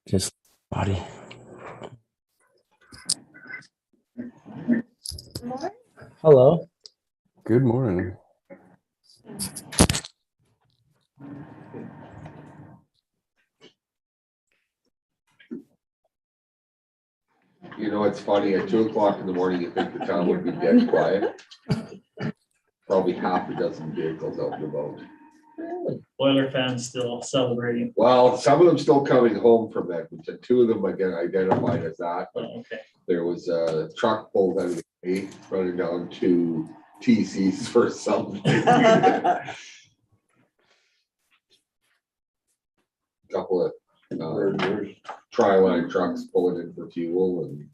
Just body. Hello. Good morning. You know, it's funny, at 2 o'clock in the morning, you think the town would be dead quiet. Probably half a dozen vehicles out and about. Oiler fans still celebrating. Well, some of them still coming home from Edmonton. 2 of them again identified as that, but Oh, okay. there was a truck pulled out of the gate running down to TC's for something. Couple of tri-line trucks pulling in for fuel and.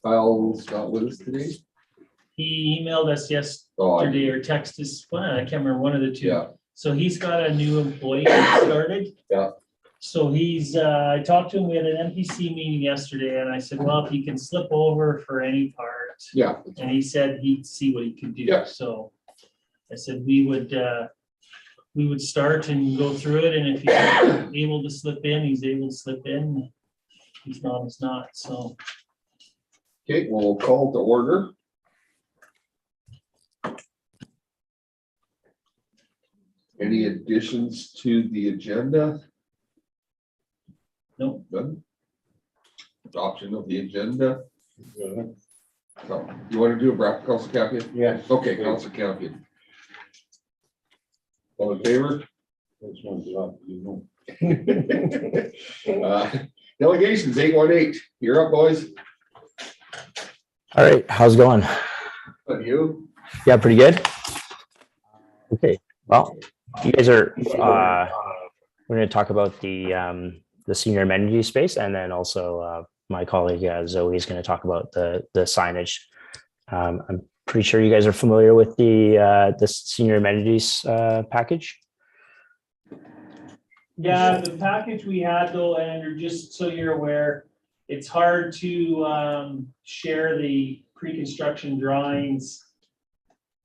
Kyle's not with us today? He emailed us Oh, yesterday or texted us, well, I can't remember, one of the two. yeah, So he's got a new employee that started. Yeah. So he's, I talked to him, we had an MPC meeting yesterday and I said, well, if he can slip over for any part. yeah. And he said he'd see what he could do. Yeah. So I said we would start and go through it, and if he's able to slip in, he's able to slip in. If he's not, he's not, so. Okay, we'll call to order. Any additions to the agenda? Nope. None? Adoption of the agenda? So, you want to do a breath, Council Campion? Yes. Okay, Council Campion. All in favor? Delegations 818, you're up, boys. All right. How's it going? And you? Yeah, pretty good. Okay. Well, you guys are, we're going to talk about the senior amenity space, and then also my colleague Zoe is going to talk about the signage. I'm pretty sure you guys are familiar with the senior amenities package. Yeah, the package we had though, Andrew, just so you're aware, it's hard to share the pre-construction drawings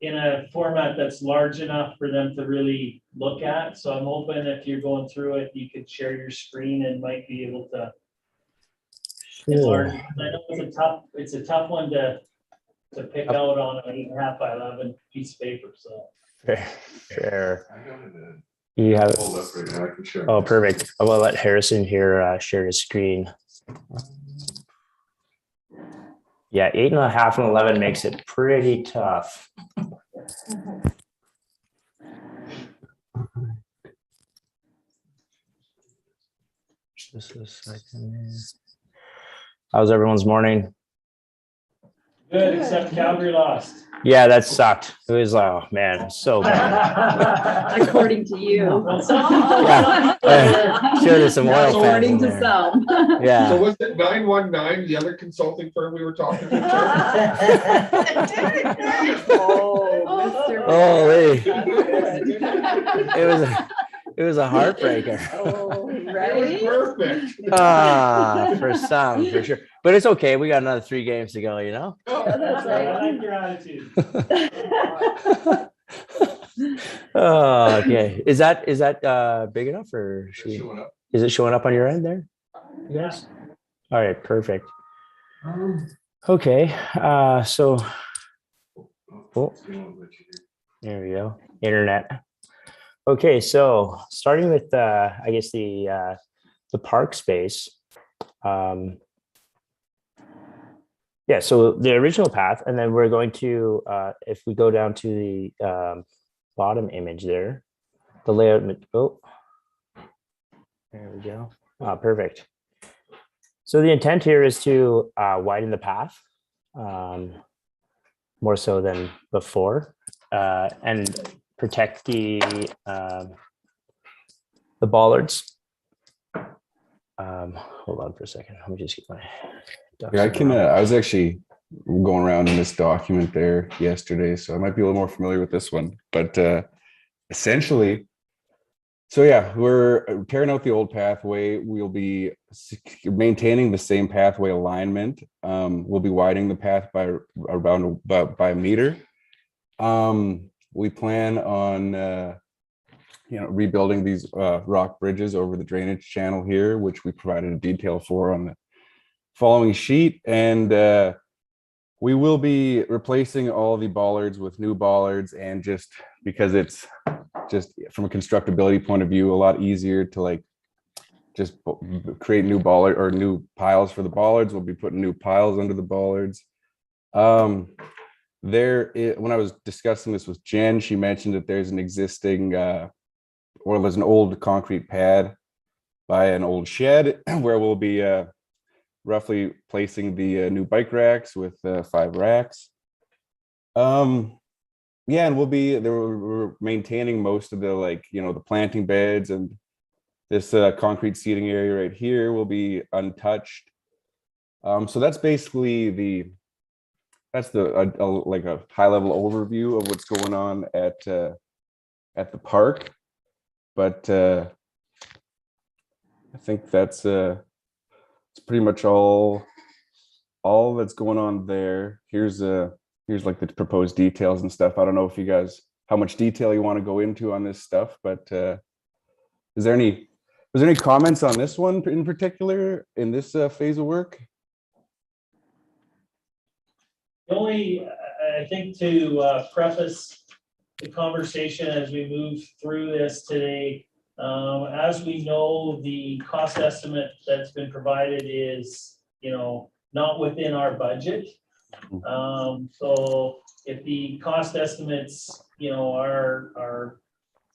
in a format that's large enough for them to really look at. So I'm hoping if you're going through it, you could share your screen and might be able to. It's hard. I know it's a tough one to pick out on an 8.5 by 11 piece of paper, so. Fair. You have it. Oh, perfect. I will let Harrison here share his screen. Yeah, 8.5 and 11 makes it pretty tough. Just a second. How's everyone's morning? Good, except Calgary lost. Yeah, that sucked. It was, oh man, so bad. According to you. Yeah. Sure, there's some oil fans According in to there. some. So Yeah. was it 919, the other consulting firm we were talking to? Oh, Mr. Holy. It It was a heartbreaker. Oh, It was right? perfect. For some, for sure. But it's okay. We got another 3 games to go, you know? Yeah, that's I right. like your attitude. Oh, okay. Is that big enough, or is it showing up on your end there? Yes. All right, perfect. Okay. So oh, there we go. Internet. Okay, so starting with I guess the park space. Yeah, so the original path, and then we're going to if we go down to the bottom image there, the layout. Oh, there we go. Perfect. So the intent here is to widen the path more so than before, and protect the bollards. Hold on for a second. Let me just get my ducks Yeah, I in a can. row. I was actually going around in this document there yesterday, so I might be a little more familiar with this one. But essentially, so yeah, we're tearing out the old pathway. We'll be maintaining the same pathway alignment. We'll be widening the path by around about by a meter. we plan on rebuilding these rock bridges over the drainage channel here, which we provided a detail for on the following sheet. And we will be replacing all the bollards with new bollards, and just because it's just from a constructability point of view, a lot easier to like just create new bollard or new piles for the bollards. We'll be putting new piles under the bollards. When I was discussing this with Jen, she mentioned that there's an existing or there's an old concrete pad by an old shed where we'll be roughly placing the new bike racks with 5 racks. Yeah, and we're maintaining most of the the planting beds, and this concrete seating area right here will be untouched. So that's basically like a high level overview of what's going on at the park. But I think that's it's pretty much all that's going on there. Here's like the proposed details and stuff. I don't know if you guys, how much detail you want to go into on this stuff, but was there any comments on this one in particular in this phase of work? Only, I think, to preface the conversation as we move through this today, as we know, the cost estimate that's been provided is, not within our budget. So if the cost estimates, are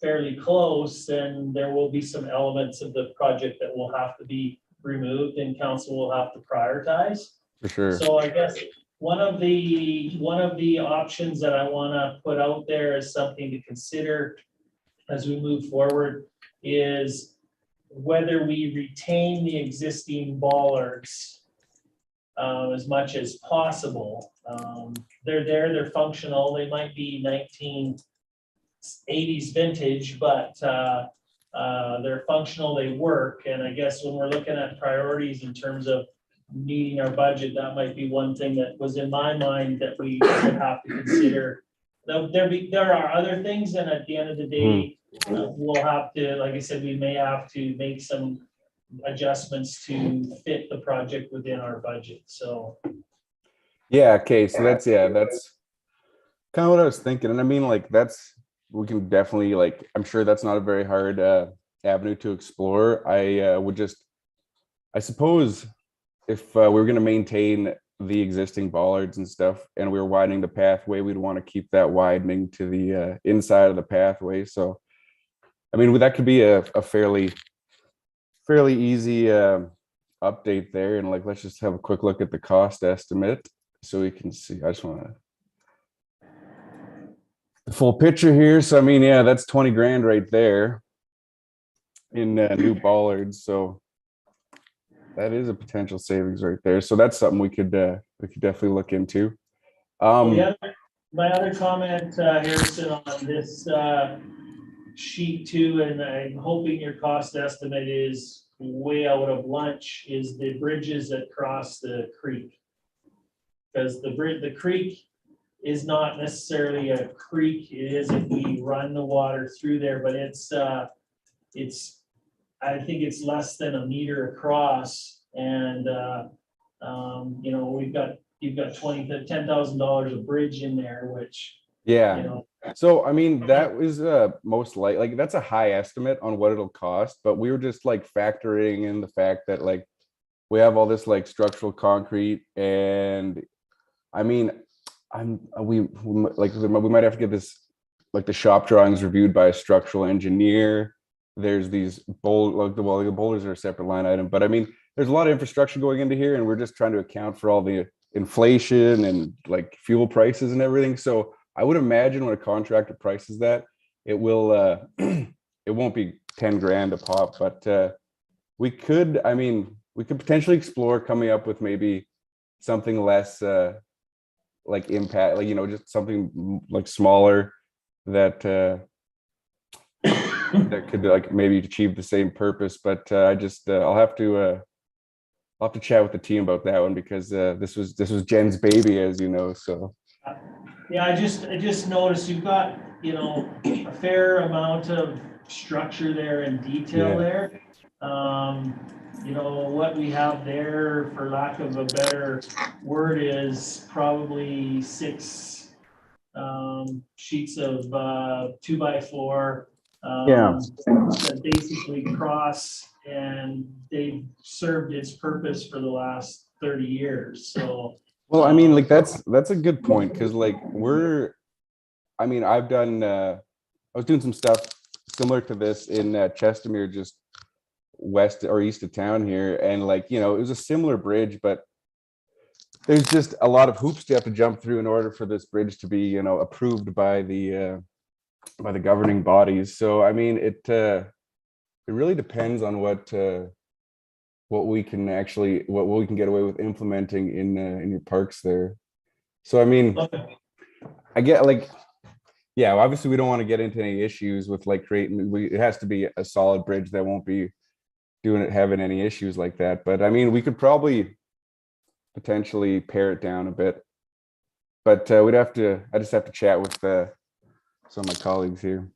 fairly close, then there will be some elements of the project that will have to be removed and council will have to prioritize. For sure. So I guess one of the options that I want to put out there as something to consider as we move forward is whether we retain the existing bollards as much as possible. They're functional. They might be 1980s vintage, but they're functional, they work. And I guess when we're looking at priorities in terms of meeting our budget, that might be one thing that was in my mind that we would have to consider. There are other things, and at the end of the day, we'll have to, like I said, we may have to make some adjustments to fit the project within our budget. So yeah, okay, so that's kind of what I was thinking. And I mean, we can definitely, I'm sure that's not a very hard avenue to explore. I suppose if we were going to maintain the existing bollards and stuff and we were widening the pathway, we'd want to keep that widening to the inside of the pathway. So I mean, that could be a fairly easy update there. And let's just have a quick look at the cost estimate so we can see. I just want the full picture here. So I mean, yeah, that's 20 grand right there in new bollards. So that is a potential savings right there. So that's something we could definitely look into. my other comment, Harrison, on this sheet too, and I'm hoping your cost estimate is way out of lunch, is the bridges that cross the creek. Because the creek is not necessarily a creek. It is if we run the water through there, but I think it's less than a meter across, and you've got $10,000 of bridge in there, which So I mean, that was most likely, that's a high estimate on what it'll cost, but we were just factoring in the fact that we have all this structural concrete, and I mean, we might have to get this the shop drawings reviewed by a structural engineer. There's these the boulders are a separate line item, but I mean, there's a lot of infrastructure going into here, and we're just trying to account for all the inflation and fuel prices and everything. So I would imagine when a contractor prices that, it will it won't be 10 grand a pop, but we could potentially explore coming up with maybe something less impact, just something smaller that that could maybe achieve the same purpose. But I'll have to chat with the team about that one, because this was Jen's baby, as you know. So yeah, I just noticed you've got you know, a fair amount of structure there and detail Yeah. there. You know, what we have there, for lack of a better word, is probably 6 sheets of 2x4. Yeah. That basically cross, and they've served its purpose for the last 30 years, so. Well, I mean, like that's a good point because like I mean, I've done I was doing some stuff similar to this in Chestermere, just west or east of town here, and like, you know, it was a similar bridge, but there's just a lot of hoops you have to jump through in order for this bridge to be, you know, approved by the governing bodies. So I mean, it really depends on what we can actually what we can get away with implementing in your parks there. So I mean, Okay. I get like, yeah, obviously we don't want to get into any issues with like creating, it has to be a solid bridge that won't be having any issues like that. But I mean, we could probably potentially pare it down a bit, but I just have to chat with some of my colleagues here.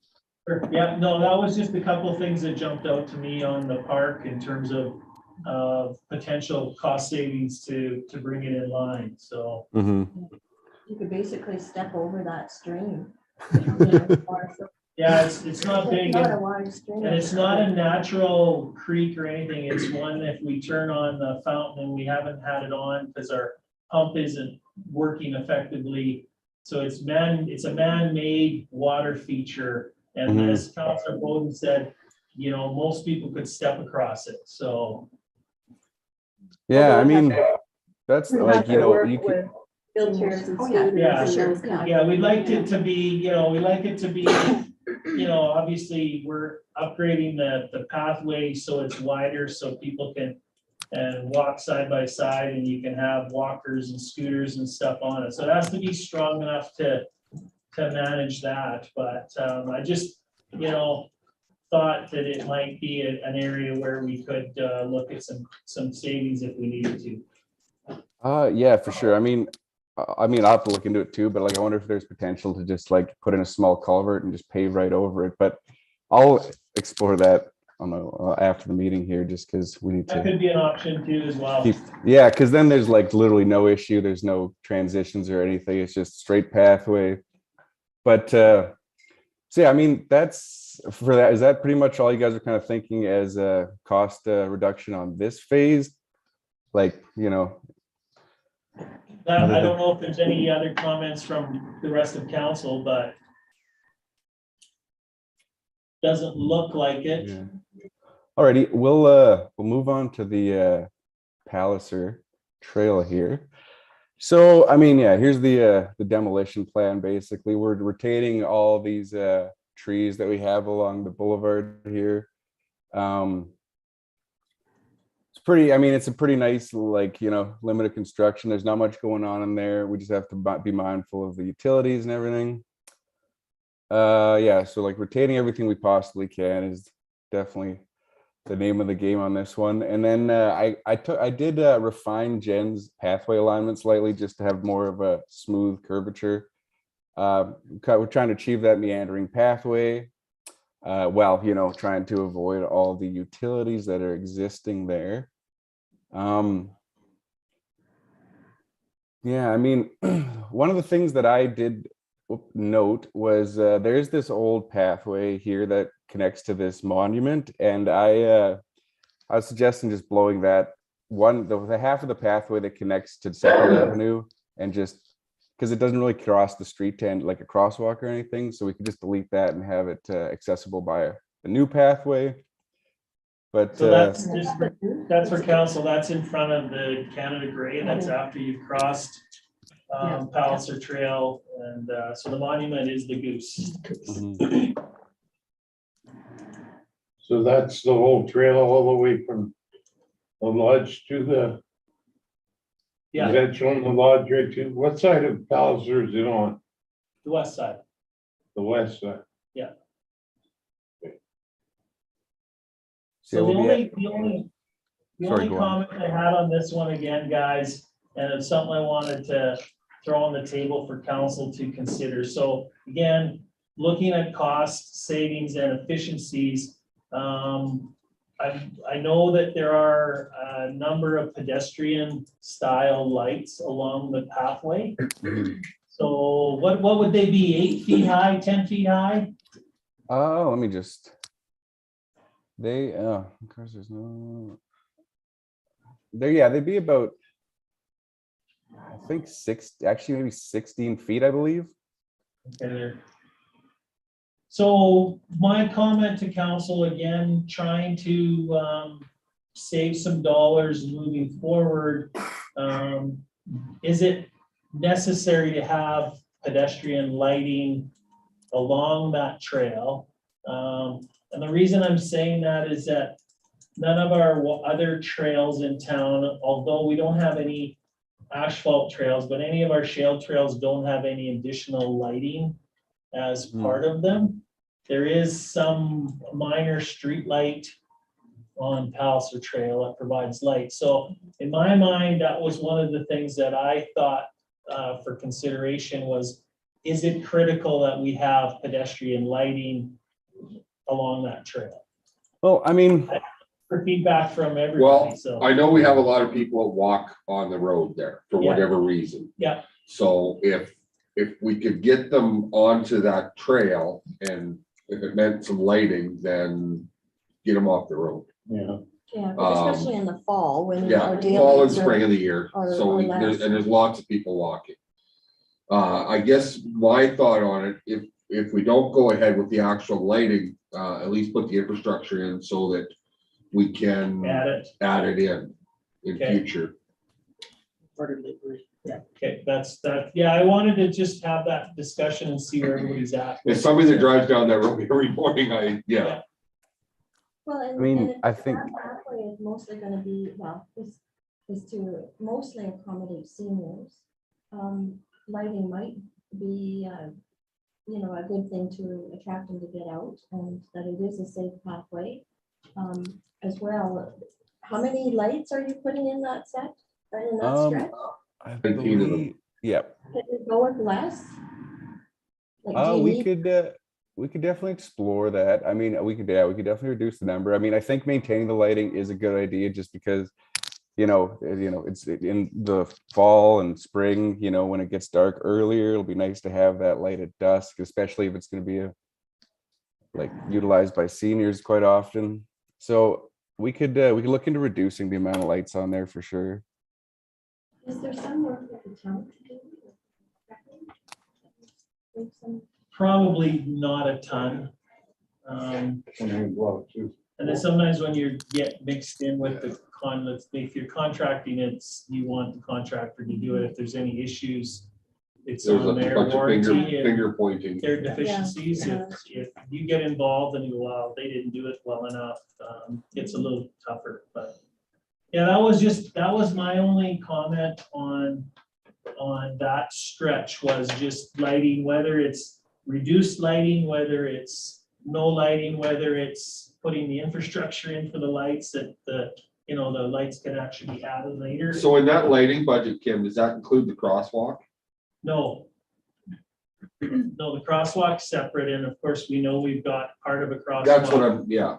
Sure. Yeah, no, that was just a couple of things that jumped out to me on the park in terms of potential cost savings to bring it in line, so. You could basically step over that stream. Yeah, it's not big, Not a wide stream. and it's not a natural creek or anything. It's one, if we turn on the fountain, and we haven't had it on because our pump isn't working effectively. So it's a man-made water feature. And Mhm. as Councilor Bowden said, you know, most people could step across it, so. Yeah, I Although it mean, has that's We like, have you to know, work you can, with filters and Oh, yeah. scooters Yeah, and sure. those kind of. Yeah, we'd like it to be, you know, you know, obviously, we're upgrading the pathway so it's wider, so people can walk side by side, and you can have walkers and scooters and stuff on it. So it has to be strong enough to manage that, but I just, you know, thought that it might be an area where we could look at some savings if we needed to. yeah, for sure. I mean, I'll have to look into it too, but like, I wonder if there's potential to just like put in a small culvert and just pave right over it, but I'll explore that after the meeting here, just because we need That to could be an option too as well. yeah, because then there's like literally no issue, there's no transitions or anything, it's just straight pathway. But so yeah, I mean, that's for that. Is that pretty much all you guys are kind of thinking as a cost reduction on this phase? Like, you know, I don't know if there's any other comments from the rest of council, but doesn't look like it. yeah. Alrighty, we'll move on to the Palliser Trail here. So I mean, yeah, here's the demolition plan. Basically, we're retaining all these trees that we have along the boulevard here. It's pretty, I mean, it's a pretty nice, like, you know, limited construction. There's not much going on in there. We just have to be mindful of the utilities and everything. Yeah, so like retaining everything we possibly can is definitely the name of the game on this one. And then I did refine Jen's pathway alignment slightly just to have more of a smooth curvature. We're trying to achieve that meandering pathway while, you know, trying to avoid all the utilities that are existing there. Yeah, I mean, one of the things that I did note was there's this old pathway here that connects to this monument, and I was suggesting just blowing that the half of the pathway that connects to Second Avenue, and just because it doesn't really cross the street to end like a crosswalk or anything, so we could just delete that and have it accessible by a new pathway. But So that's for council. That's in front of the Canada Grey. That's after you've crossed Palliser Trail, and so the monument is the goose. mhm. So that's the whole trail all the way from the lodge to the. Yeah, Is that showing the lodge right to, what side of Palliser is it on? the west side. The west side? So we'll be the only Sorry, go on. comment I had on this one again, guys, and it's something I wanted to throw on the table for council to consider. So again, looking at cost savings and efficiencies, I know that there are a number of pedestrian style lights along the pathway. So what would they be, 8 feet high, 10 feet high? Oh, let me just. They, of course, there's no. There, yeah, they'd be about, I think actually maybe 16 feet, I believe. Okay, there. So my comment to council, again, trying to save some dollars moving forward. Is it necessary to have pedestrian lighting along that trail? And the reason I'm saying that is that none of our other trails in town, although we don't have any asphalt trails, but any of our shale trails don't have any additional lighting as part of them. There is some minor street light on Palliser Trail that provides light. So in my mind, that was one of the things that I thought for consideration was, is it critical that we have pedestrian lighting along that trail? Well, I mean, For feedback from everybody, Well, so. I know we have a lot of people that walk on the road there for Yeah. whatever reason. Yeah. So if we could get them onto that trail and if it meant some lighting, then get them off the road. Yeah. Yeah, but especially in the fall when. Yeah, our fall and daylights are- spring of the year, are there's less. lots of people walking. I guess my thought on it, if we don't go ahead with the actual lighting, at least put the infrastructure in so that we can Add it. add it in Okay. future. Yeah, okay, that's that. Yeah, I wanted to just have that discussion and see where everybody's at. As somebody that drives down that road every morning, yeah. Well, and. I mean, and if I think- That pathway is mostly gonna be, well, is to mostly accommodate seniors. Lighting might be, a good thing to attract them to get out and that it is a safe pathway. As well, how many lights are you putting in that set, in that stretch? I 19 of them. believe, yeah. Can you go with less? Like, do you We need- could definitely explore that. I mean, we could definitely reduce the number. I mean, I think maintaining the lighting is a good idea just because, it's in the fall and spring, when it gets dark earlier, it'll be nice to have that light at dusk, especially if it's going to be utilized by seniors quite often. So we could look into reducing the amount of lights on there for sure. Is there some work with the town to do? Make some- Probably not a ton. And then sometimes when you get mixed in with the if you're contracting, you want the contractor to do it. If there's any issues, it's There's a on their bunch of warranty and finger pointing. their deficiencies. Yeah. If you get involved and you go, wow, they didn't do it well enough, it's a little tougher, but. Yeah, that was my only comment on that stretch was just lighting, whether it's reduced lighting, whether it's no lighting, whether it's putting the infrastructure in for the lights that the lights can actually be added later. So in that lighting budget, Kim, does that include the crosswalk? No. No, the crosswalk's separate, and of course, we know we've got part of a crosswalk. That's what yeah.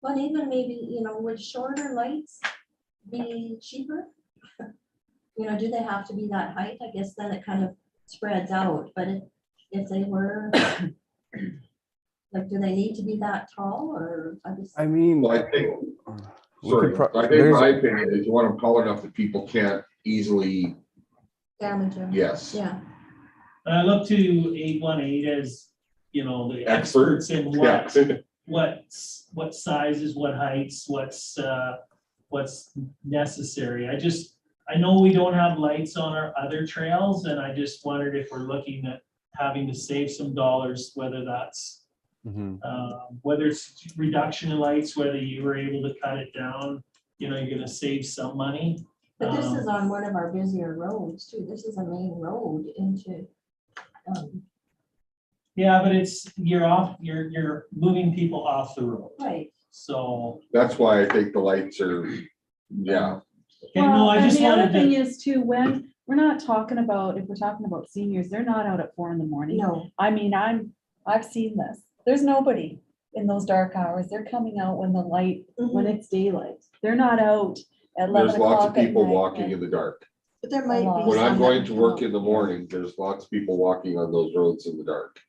But even maybe, would shorter lights be cheaper? Do they have to be that height? I guess then it kind of spreads out, but if they were, do they need to be that tall or? I mean, Well, I think, we sorry, could I think my opinion is you want them tall enough that people can't easily, Damage them? yes. Yeah, And I look to 818 as, the Expert. experts in Yeah. what sizes, what heights, what's necessary. I know we don't have lights on our other trails, and I just wondered if we're looking at having to save some dollars, whether that's, whether it's reduction in lights, whether you were able to cut it down, you're gonna save some money. but this is on one of our busier roads too. This is a main road into. Yeah, but you're moving people off the road, Right. so. That's why I think the lights are, yeah. Okay, no, I just And the other wanted thing to, is too, when we're not talking about, if we're talking about seniors, they're not out at 4 in the morning. No, I mean, I've seen this. There's nobody in those dark hours. They're coming out when when mhm. it's daylight. They're not out at 11 There's lots of o'clock at people night. walking in the dark. But there might be. When I'm some going that to come work out. in the morning, there's lots of people walking on those roads in the dark.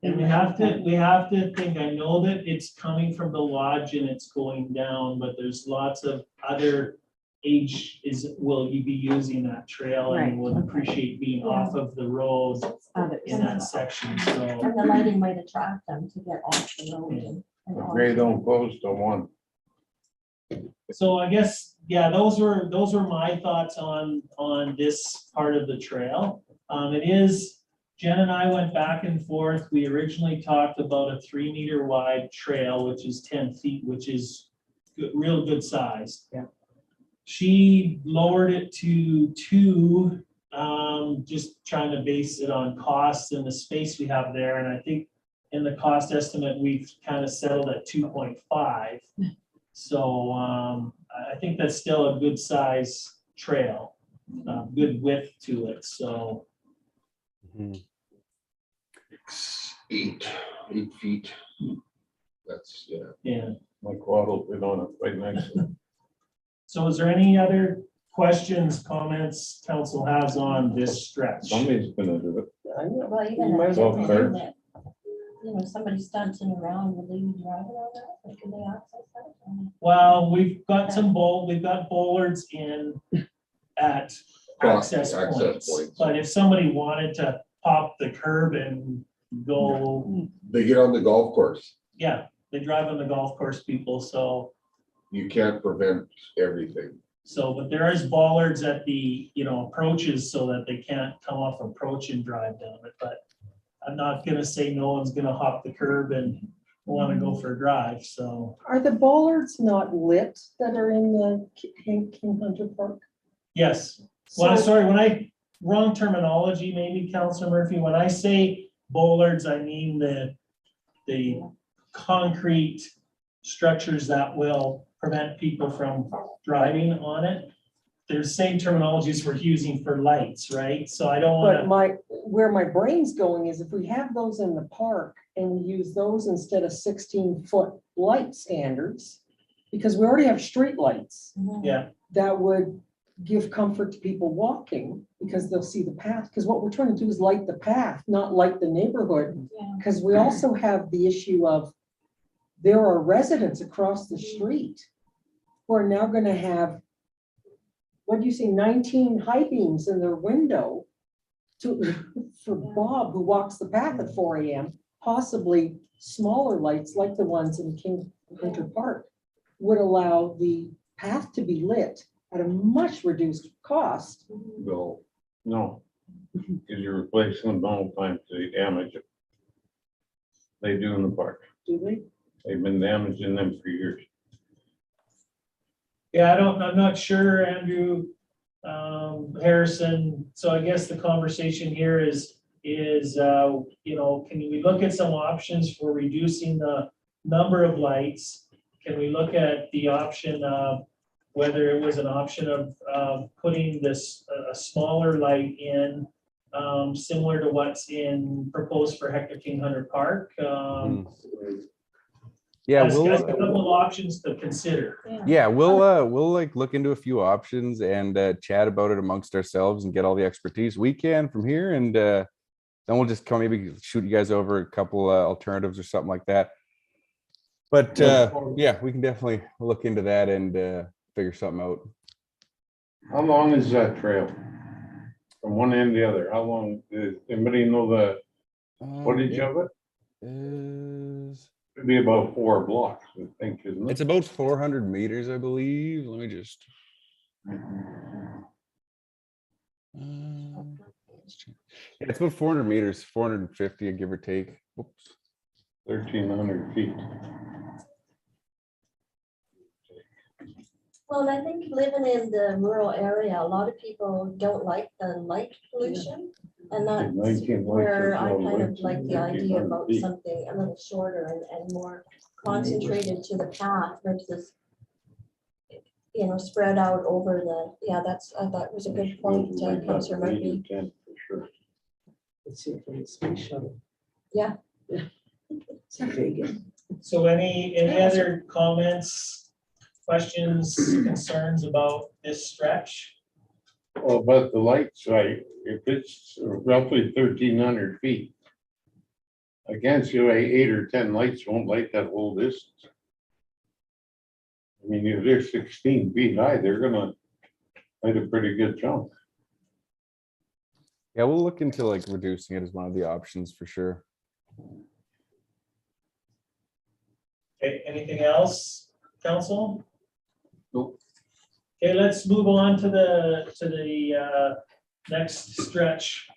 And we have to think, I know that it's coming from the lodge and it's going down, but there's lots of other will you be using that trail Right, and would okay. appreciate being off of the road Others. in that section, so. And the lighting might attract them to get off the road and on. They don't close till 1. So I guess, yeah, those were my thoughts on this part of the trail. It is, Jen and I went back and forth. We originally talked about a 3-meter wide trail, which is 10 feet, which is real good size. Yeah. She lowered it to 2, just trying to base it on costs and the space we have there. And I think in the cost estimate, we've kind of settled at 2.5. So I think that's still a good size trail, good width to it, so. Mhm. 8 feet. That's, yeah. Yeah, My quad will fit on it right nicely. so is there any other questions, comments council has on this stretch? Somebody's gonna do it. Well, You even might if as well they start. do that, you know, somebody stunting around, would they be driving on that? Like, can they access that? Well, we've got bollards in at Cross access access points. points. But if somebody wanted to pop the curb and go, They get on the golf course. yeah, they drive on the golf course, people, so. You can't prevent everything. So, but there is bollards at the, approaches so that they can't come off approach and drive down it, but I'm not gonna say no one's gonna hop the curb and wanna go for a drive, so. Are the bollards not lit that are in the King Hunter Park? Yes, well, So- sorry, wrong terminology, maybe, Councilor Murphy, when I say bollards, I mean the concrete structures that will prevent people from driving on it. They're the same terminologies we're using for lights, right? So I don't But wanna, where my brain's going is if we have those in the park and we use those instead of 16-foot light standards, because we already have street lights, yeah, that would give comfort to people walking because they'll see the path. Because what we're trying to do is light the path, not light the neighborhood. Yeah. Because we also have the issue of there are residents across the street who are now going to have, what do you say, 19 high beams in their window for Bob, who walks the path at 4 a.m., possibly smaller lights like the ones in King Hunter Park would allow the path to be lit at a much reduced cost. No, No, because you're replacing them all the time to they damage it. They do in the park. Do they? They've been damaging them for years. yeah, I'm not sure, Andrew, Harrison, so I guess the conversation here is, can we look at some options for reducing the number of lights? Can we look at the option of whether it was an option of putting this, a smaller light in, similar to what's proposed for Hector King Hunter Park? Yeah, That's we'll a couple of options to consider. yeah, we'll like look into a few options and chat about it amongst ourselves and get all the expertise we can from here, and then we'll just come maybe shoot you guys over a couple alternatives or something like that. But yeah, we can definitely look into that and figure something out. How long is that trail? From one end to the other? How long, does anybody know the footage of it? Is It'd be about 4 blocks, I think, isn't it? it's about 400 meters, I believe. Let me just. Yeah, it's about 400 meters, 450, give or take. Whoops. 1,300 feet. Well, and I think living in the rural area, a lot of people don't like the light pollution. And that's 19 where lights, I that's all kind of lights, like the idea 1,300 about feet. something a little shorter and more concentrated to the path versus you know, spread out over the, yeah, that's, I thought was a good point, Councillor Murphy. For sure. Let's see it from the space shuttle. Yeah. It's a Vegas. So any other comments, questions, concerns about this stretch? Well, about the lights, right, if it's roughly 1,300 feet. I can't see why 8 or 10 lights won't light that whole distance. I mean, if they're 16 feet high, they're gonna light a pretty good chunk. Yeah, we'll look into like reducing it as one of the options for sure. Okay, anything else, council? Nope. Okay, let's move on to the next stretch.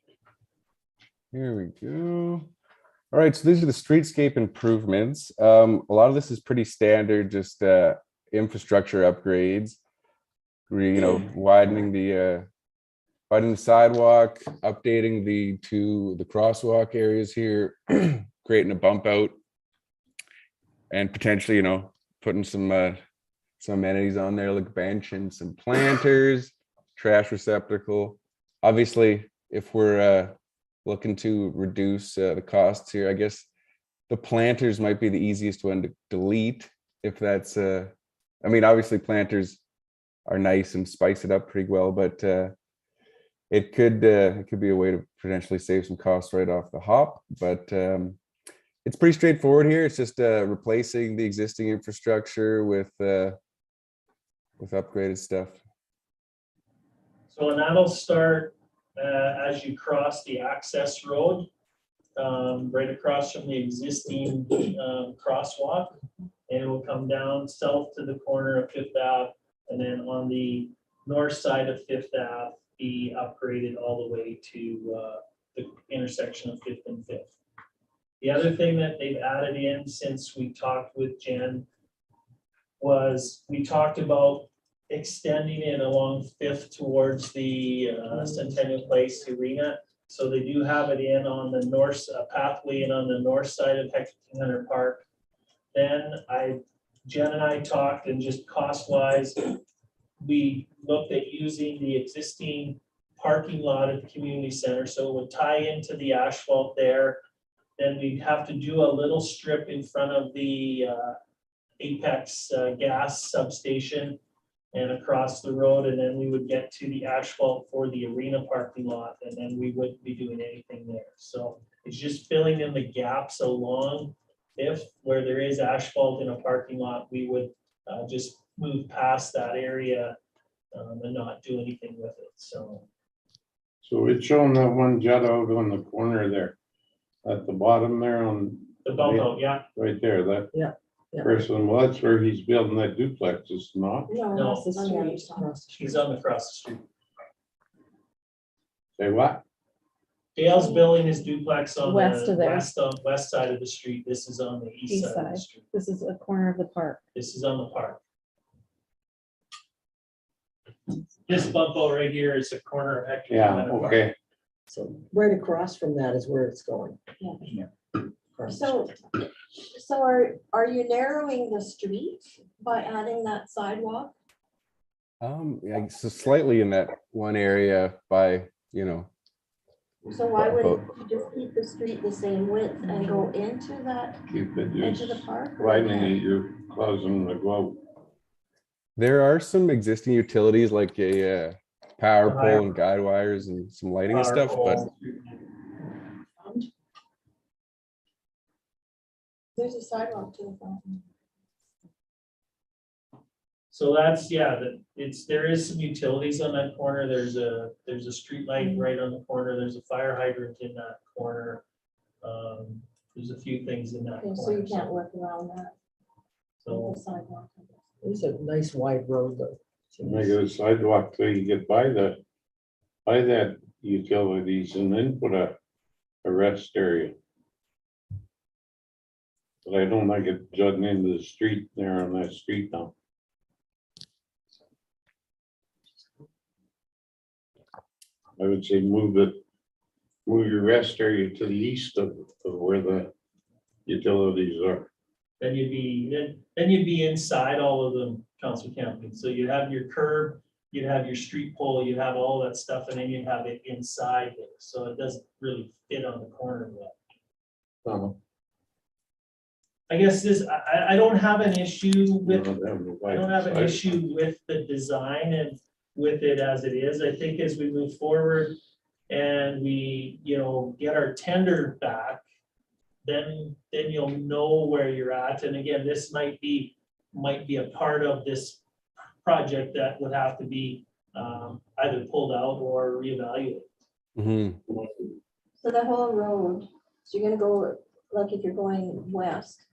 Here we go. All right, so these are the streetscape improvements. A lot of this is pretty standard, just infrastructure upgrades. Widening the sidewalk, updating the crosswalk areas here, creating a bump out, and potentially, putting some amenities on there, like bench and some planters, trash receptacle. Obviously, if we're looking to reduce the costs here, I guess the planters might be the easiest one to delete. If that's, obviously planters are nice and spice it up pretty well, but it could be a way to potentially save some costs right off the hop. But it's pretty straightforward here. It's just replacing the existing infrastructure with upgraded stuff. So and that'll start as you cross the access road, right across from the existing crosswalk. And it will come down south to the corner of Fifth Ave, and then on the north side of Fifth Ave, be upgraded all the way to the intersection of Fifth and Fifth. The other thing that they've added in since we talked with Jen was we talked about extending it along Fifth towards the Centennial Place Arena. So they do have it in on the north pathway and on the north side of Hector Hunter Park. Then Jen and I talked, and just cost wise, we looked at using the existing parking lot at the community center. So it would tie into the asphalt there. Then we'd have to do a little strip in front of the Apex gas substation and across the road. And then we would get to the asphalt for the arena parking lot. And then we wouldn't be doing anything there. So it's just filling in the gaps along where there is asphalt in a parking lot, we would just move past that area and not do anything with it. So it's showing that one jet out on the corner there, at the bottom there on. the bump out, yeah. Right there, that. Yeah. Person, well, that's where he's building that duplex, is not. No, Across the on the other street, side. across the street. He's on across the street. Say what? Dale's building his duplex on West the of there. west side of the street. This is on the east side of the street. This is a corner of the park. This is on the park. This bump out right here is a corner of Hector. Yeah, Hunter Park. okay. So right across from that is where it's going. Yeah. Across the street. So are you narrowing the street by adding that sidewalk? Yeah, so slightly in that one area by, So why wouldn't you just keep the street the same width and go into that Keep it, edge you're of the park? widening it, you're causing the glow. there are some existing utilities like a power pole and guide wires and some lighting and stuff, but There's a sidewalk to the front. So that's, yeah, there is some utilities on that corner. There's a street light right on the corner. There's a fire hydrant in that corner. There's a few things in that Okay, so you corner. can't work around that, So the sidewalk. I guess. It's a nice wide road though. Make it a sidewalk till you get by that utilities and then put a rest area. But I don't like it jutting into the street there on that street now. I would say move your rest area to the east of where the utilities are. then you'd be inside all of them, Council Camping. So you have your curb, you'd have your street pole, you'd have all that stuff, and then you'd have it inside there. So it doesn't really fit on the corner of that. I guess I don't have an issue with, I don't have an issue with the design and with it as it is. I think as we move forward and we, get our tender back, then you'll know where you're at. And again, this might be a part of this project that would have to be either pulled out or reevaluated. Mhm. So the whole road, so you're gonna go, like if you're going west,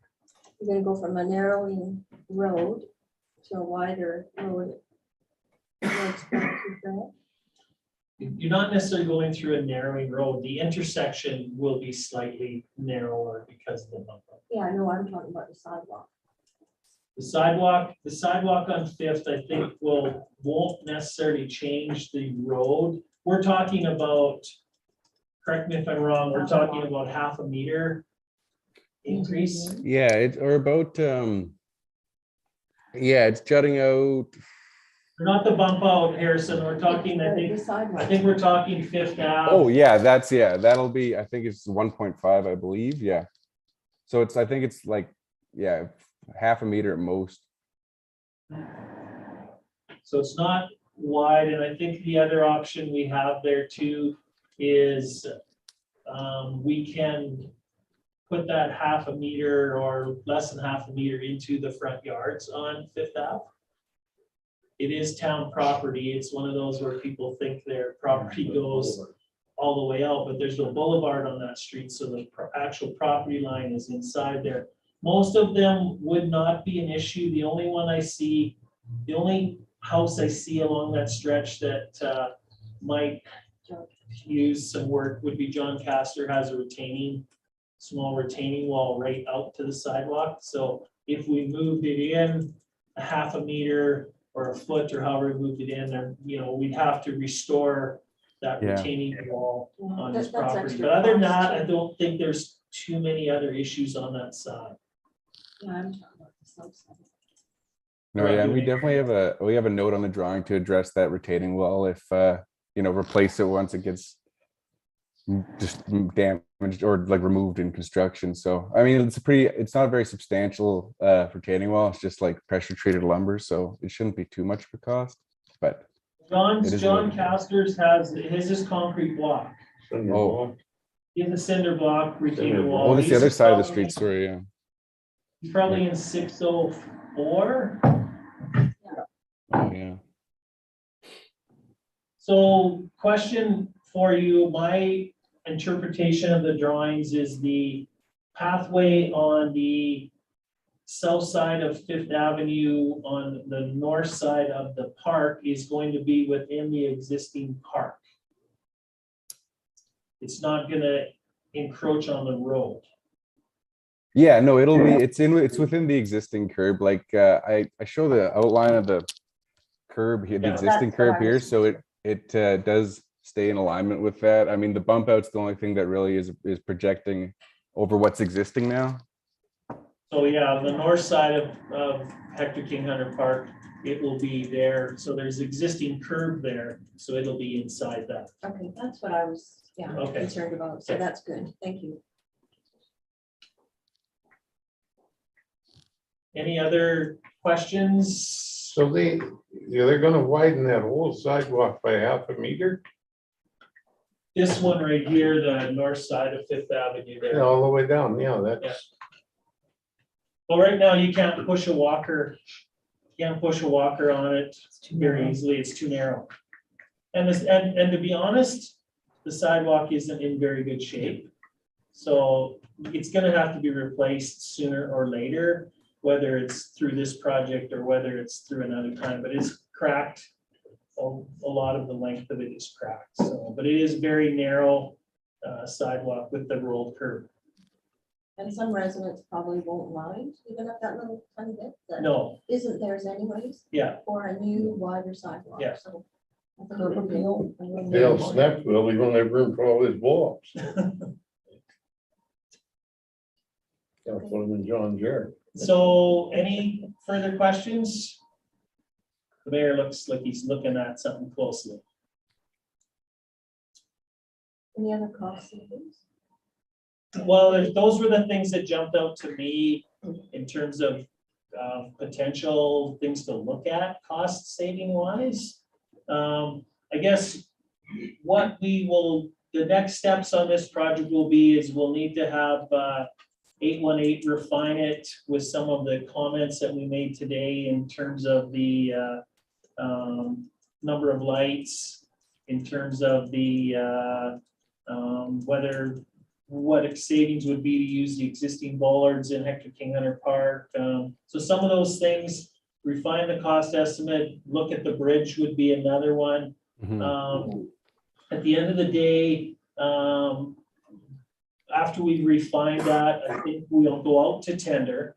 you're gonna go from a narrowing road to a wider road. towards Blackview Trail. You're not necessarily going through a narrowing road. The intersection will be slightly narrower because of the bump out. Yeah, I know, I'm talking about the sidewalk. The sidewalk on Fifth, I think won't necessarily change the road. We're talking about, correct me if I'm wrong, we're talking about 0.5 meter increase. Yeah, or about, yeah, it's jutting out. Not the bump out, Harrison, we're talking, The sidewalk. I think we're talking Fifth Ave. Oh, yeah, that'll be, I think it's 1.5, I believe, yeah. So I think it's like, yeah, 0.5 meter at most. So it's not wide, and I think the other option we have there too is we can put that 0.5 meter or less than 0.5 meter into the front yards on Fifth Ave. It is town property. It's one of those where people think their property goes all the way out, but there's no boulevard on that street, so the actual property line is inside there. Most of them would not be an issue. The only house I see along that stretch that might use some work would be John Castor. Has a small retaining wall right out to the sidewalk. So if we moved it in 0.5 meter or 1 foot or however we moved it in there, we'd have to restore that Yeah. retaining wall on his That's property. extra But other than cost, that, I too. don't think there's too many other issues on that side. Yeah, I'm talking about the south side. No, Right, yeah, and you we definitely have a note on the drawing to address that retaining wall if, replace it once it gets just damaged or like removed in construction. So, I mean, it's not a very substantial retaining wall. It's just like pressure treated lumber. So it shouldn't be too much of a cost, but It is John what- Castor's his is concrete block. Oh. He has a cinder block retaining wall. oh, this is the He's other side of the probably- street, sorry, yeah. He's probably in 604. Oh, yeah. So question for you, my interpretation of the drawings is the pathway on the south side of Fifth Avenue on the north side of the park is going to be within the existing park. It's not gonna encroach on the road. Yeah, no, it's within the existing curb. Like I show the outline of the curb here, the Yeah. existing That's what curb I here, was so it does stay in alignment with that. I mean, the bump out's the only thing that really is projecting over what's existing now. So yeah, on the north side of Hector King Hunter Park, it will be there. So there's existing curb there, so it'll be inside that. Okay, that's what I was, Okay. concerned about. So Okay. that's good. Thank you. Any other questions? So they're gonna widen that whole sidewalk by 0.5 meter, This one right here, the north side of Fifth Avenue there. all the way down, that's. Well, right now you can't push a walker. Can't push a walker on it very easily. It's too narrow. And to be honest, the sidewalk isn't in very good shape. So it's gonna have to be replaced sooner or later, whether it's through this project or whether it's through another time, but it's cracked. A lot of the length of it is cracked, so, but it is very narrow sidewalk with the rolled curb. And some residents probably won't mind, even at that little tiny bit that No, isn't theirs anyways, yeah, for a new wider sidewalk. Yeah. So I think it would be a little Dale more. Snappville, he don't have room for all his blocks. That's what him and John's yard. So any further questions? The mayor looks like he's looking at something closely. Any other cost savings? Well, those were the things that jumped out to me in terms of potential things to look at, cost saving wise. I guess what we will, the next steps on this project will be is we'll need to have 818 refine it with some of the comments that we made today in terms of the number of lights, in terms of the what savings would be to use the existing bollards in Hector King Hunter Park. So some of those things, refine the cost estimate, look at the bridge would be another one. At the end of the day, after we refine that, I think we'll go out to tender.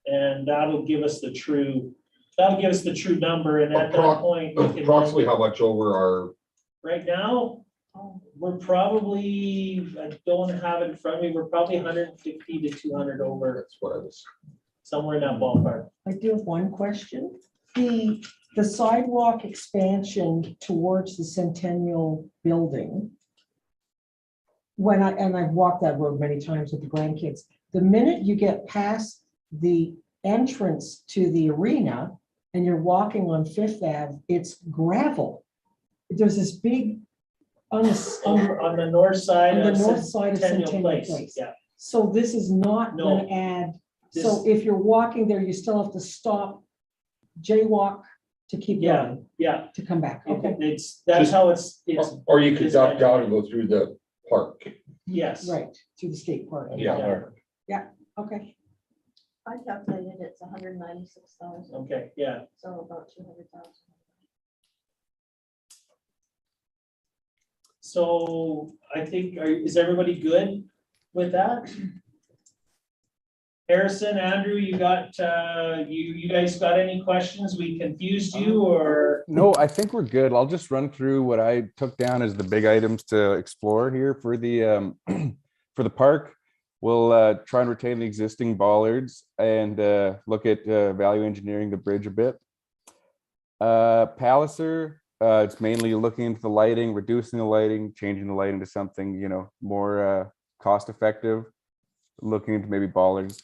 And that'll give us the true number, and at that point, we can. Approximately how much over our, Right now, we're probably, I don't have it in front of me, we're probably 150 to 200 over, that's what I was, somewhere in that ballpark. I do have one question. The sidewalk expansion towards the Centennial Building. I've walked that road many times with the grandkids, the minute you get past the entrance to the arena and you're walking on Fifth Ave, it's gravel. There's this big, on On the north side the of north side of Centennial Centennial Place, Place. yeah. So this is not No. gonna add, This- so if you're walking there, you still have to stop, jaywalk to keep Yeah, going, yeah, to come back. Okay, that's Just- how it's, or you could it's duck meant- down and go through the park. yes. right, through the skate park. Yeah. Okay, I calculated it's 196,000, Okay, yeah. so about 200,000. So I think, is everybody good with that? Harrison, Andrew, you got, you guys got any questions? We confused you or? No, I think we're good. I'll just run through what I took down as the big items to explore here for the for the park. We'll try and retain the existing bollards and look at value engineering the bridge a bit. Palliser, it's mainly looking into the lighting, reducing the lighting, changing the lighting to something, you know, more cost effective, looking into maybe bollards.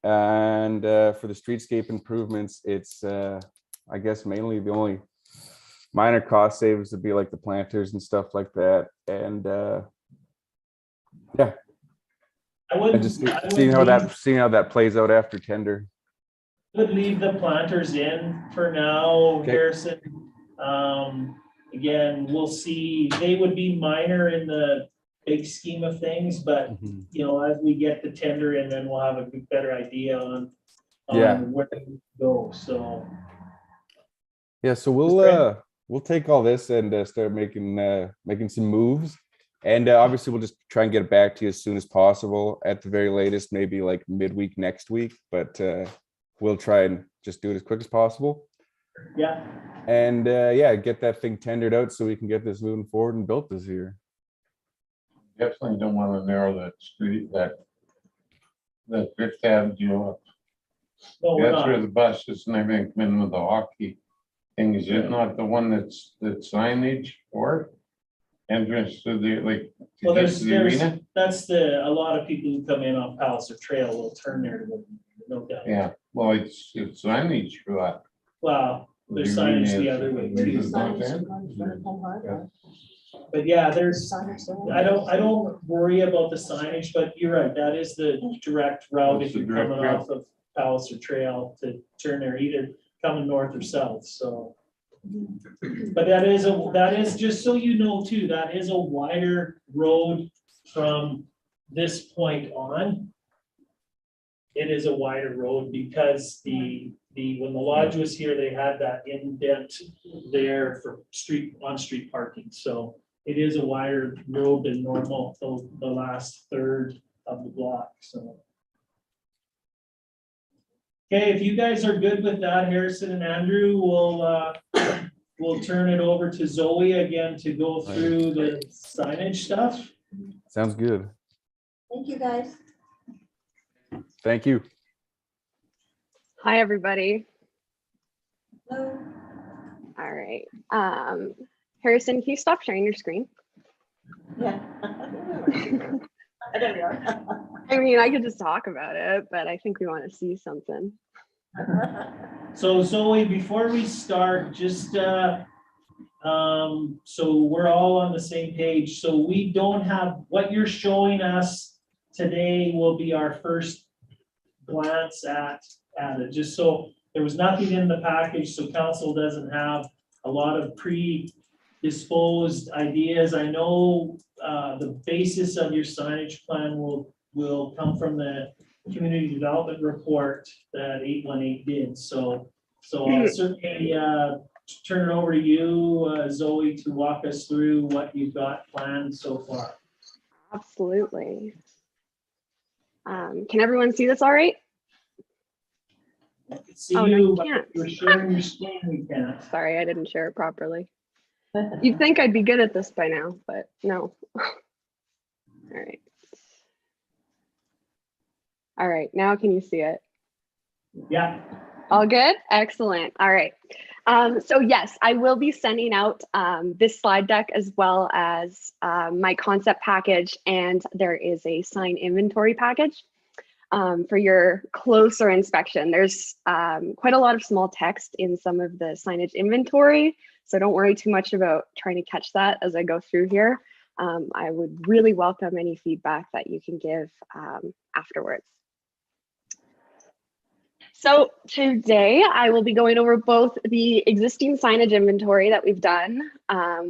And for the streetscape improvements, it's I guess mainly the only minor cost savings would be like the planters and stuff like that. And yeah, I and just seeing how that plays out after tender. would leave the planters in for now, Okay. Harrison. Again, we'll see, they would be minor in the big scheme of things, but you know, as we get the tender in, then we'll have a better idea on Yeah. where to go, so. Yeah, so we'll take all this and start making some moves. And obviously we'll just try and get it back to you as soon as possible, at the very latest, maybe like midweek next week, but we'll try and just do it as quick as possible. Yeah, And yeah, get that thing tendered out so we can get this moving forward and built this year. Definitely don't want to narrow that street, that Fifth Avenue up. no, we're That's where not. the buses and everything come in with the hockey thing. Is it not the one that's signage for entrance to the, like, Well, to get to the arena? that's a lot of people who come in on Palliser Trail will turn there to go, no doubt. Yeah, well, it's signage for that. Wow, there's The signage arena the is- other way Maybe too. it's not there. But yeah, there's, Signage there. I don't worry about the signage, but you're right, that is the direct route if That's the you're direct coming route. off of Palliser Trail to turn there, either coming north or south, so. But that is, just so you know too, that is a wider road from this point on. It is a wider road because when the lodge was here, they had that indent there for on-street parking, so it is a wider road than normal, the last third of the block, so. Okay, if you guys are good with that, Harrison and Andrew, we'll turn it over to Zoe again to go through the signage stuff. Sounds good. Thank you, guys. Thank you. Hi, everybody. Hello. All right. Harrison, can you stop sharing your screen? Yeah. There we are. I mean, I could just talk about it, but I think we want to see something. So Zoe, before we start, just, so we're all on the same page. So we don't have, what you're showing us today will be our first glance at it, just so there was nothing in the package, so council doesn't have a lot of predisposed ideas. I know the basis of your signage plan will come from the community development report that 818 did. So I'll certainly turn it over to you, Zoe, to walk us through what you've got planned so far. Absolutely. Can everyone see this all right? I can see Oh, no, you, you but can't. if you're sharing your screen, we can't. Sorry, I didn't share it properly. You'd think I'd be good at this by now, but no. All right. All right, now can you see it? Yeah. All good? Excellent. All right. So yes, I will be sending out this slide deck as well as my concept package, and there is a sign inventory package for your closer inspection. There's quite a lot of small text in some of the signage inventory, so don't worry too much about trying to catch that as I go through here. I would really welcome any feedback that you can give afterwards. So today I will be going over both the existing signage inventory that we've done,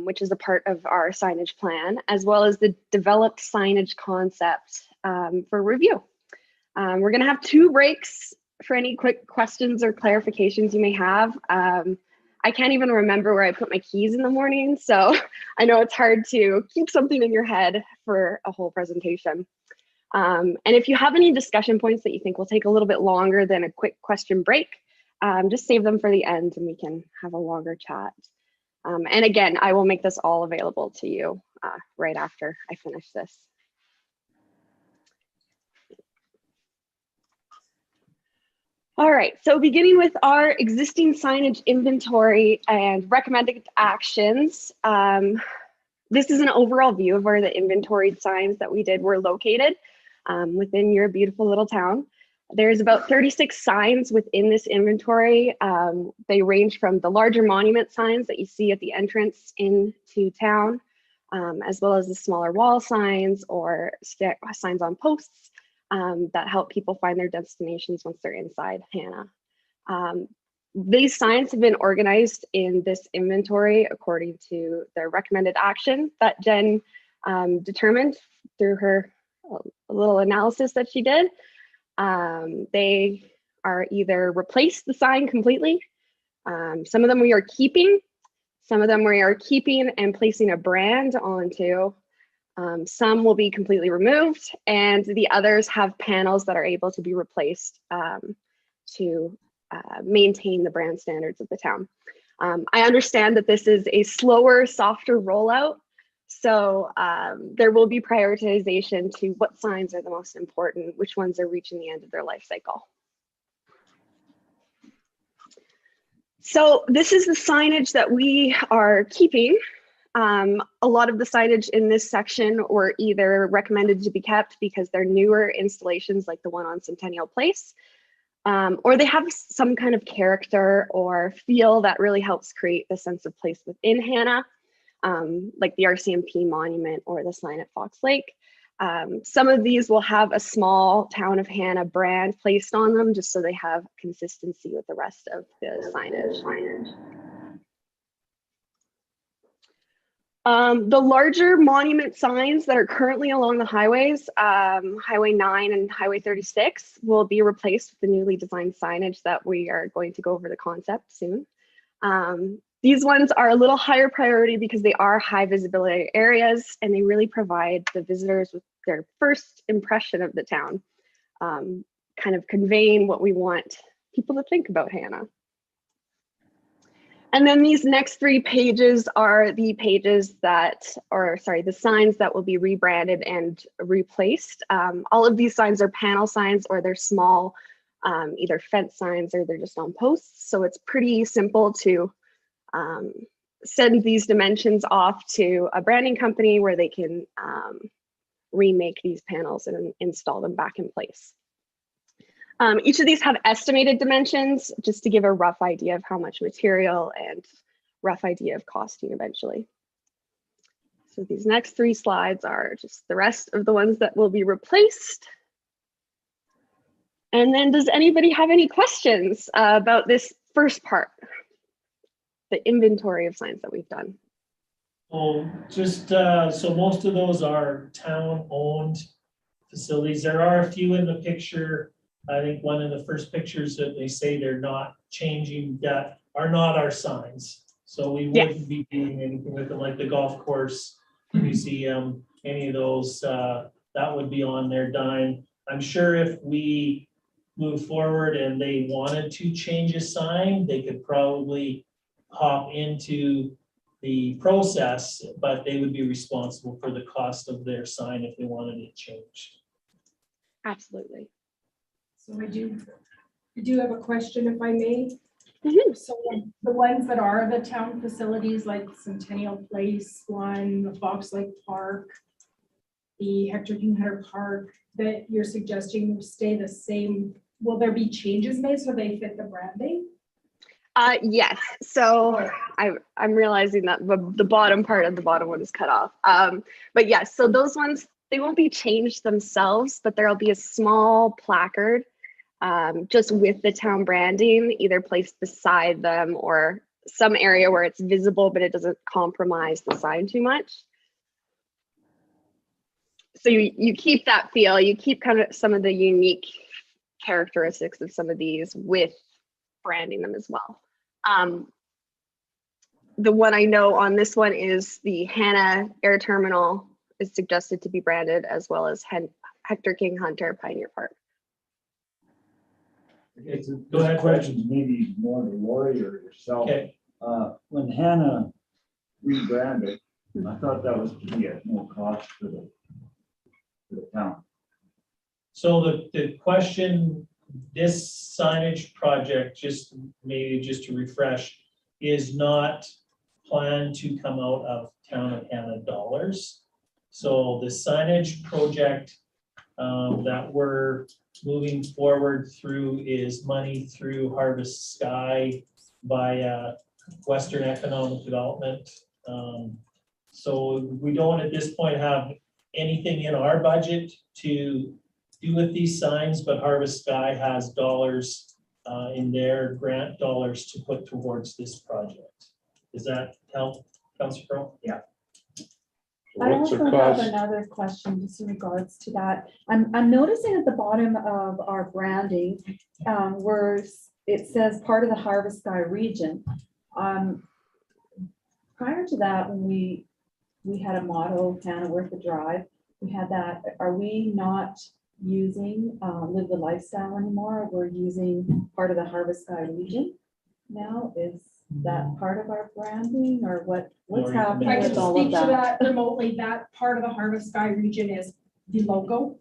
which is a part of our signage plan, as well as the developed signage concept for review. We're going to have 2 breaks for any quick questions or clarifications you may have. I can't even remember where I put my keys in the morning, so I know it's hard to keep something in your head for a whole presentation. And if you have any discussion points that you think will take a little bit longer than a quick question break, just save them for the end and we can have a longer chat. And again, I will make this all available to you right after I finish this. All right, so beginning with our existing signage inventory and recommended actions. This is an overall view of where the inventoried signs that we did were located within your beautiful little town. There's about 36 signs within this inventory. They range from the larger monument signs that you see at the entrance into town, as well as the smaller wall signs or signs on posts that help people find their destinations once they're inside Hannah. These signs have been organized in this inventory according to their recommended action that Jen determined through her little analysis that she did. They are either replace the sign completely. Some of them we are keeping. Some of them we are keeping and placing a brand onto. Some will be completely removed, and the others have panels that are able to be replaced to maintain the brand standards of the town. I understand that this is a slower, softer rollout, so there will be prioritization to what signs are the most important, which ones are reaching the end of their life cycle. So this is the signage that we are keeping. A lot of the signage in this section were either recommended to be kept because they're newer installations like the one on Centennial Place, or they have some kind of character or feel that really helps create the sense of place within Hannah, like the RCMP monument or the sign at Fox Lake. Some of these will have a small Town of Hannah brand placed on them just so they have consistency with the rest of the signage. The larger monument signs that are currently along the highways, Highway 9 and Highway 36, will be replaced with the newly designed signage that we are going to go over the concept soon. These ones are a little higher priority because they are high visibility areas and they really provide the visitors with their first impression of the town, kind of conveying what we want people to think about Hannah. And then these next 3 pages are the pages that, or sorry, the signs that will be rebranded and replaced. All of these signs are panel signs or they're small either fence signs or they're just on posts. So it's pretty simple to send these dimensions off to a branding company where they can remake these panels and install them back in place. Each of these have estimated dimensions just to give a rough idea of how much material and rough idea of costing eventually. So these next 3 slides are just the rest of the ones that will be replaced. And then does anybody have any questions about this first part, the inventory of signs that we've done? Oh, just, so most of those are town-owned facilities. There are a few in the picture. I think one of the first pictures that they say they're not changing, that are not our signs. So we wouldn't be doing anything with them, like the golf course museum, any of those, that would be on their dime. I'm sure if we move forward and they wanted to change a sign, they could probably hop into the process, but they would be responsible for the cost of their sign if they wanted it changed. Absolutely. So I do have a question, if I may. Mhm. So the ones that are the town facilities, like Centennial Place one, the Fox Lake Park, the Hector King Hunter Park, that you're suggesting stay the same, will there be changes made so they fit the branding? Yes, so I'm realizing that the bottom part of the bottom one is cut off. But yes, so those ones, they won't be changed themselves, but there'll be a small placard just with the town branding, either placed beside them or some area where it's visible, but it doesn't compromise the sign too much. So you keep that feel, you keep kind of some of the unique characteristics of some of these with branding them as well. The one I know on this one is the Hannah Air Terminal is suggested to be branded, as well as Hector King Hunter Pioneer Park. It's a Go ahead, question, maybe more to Lori or yourself. Okay. When Hannah rebranded, I thought that was to be at no cost to the town. So the question, this signage project, just maybe just to refresh, is not planned to come out of Town of Hannah dollars. So the signage project that we're moving forward through is money through Harvest Sky by Western Economic Development. So we don't at this point have anything in our budget to do with these signs, but Harvest Sky has dollars in their grant dollars to put towards this project. Does that help, Councilor Crowe? Yeah. I What's the also have cost? another question just in regards to that. I'm noticing at the bottom of our branding, where it says part of the Harvest Sky region. Prior to that, when we had a motto, Hannah Worth the Drive, we had that. Are we not using Live the Lifestyle anymore? We're using part of the Harvest Sky region now. Is that part of our branding, or what's Lori, happening I Yes, can with all speak of to that? that remotely. That part of the Harvest Sky region is the logo.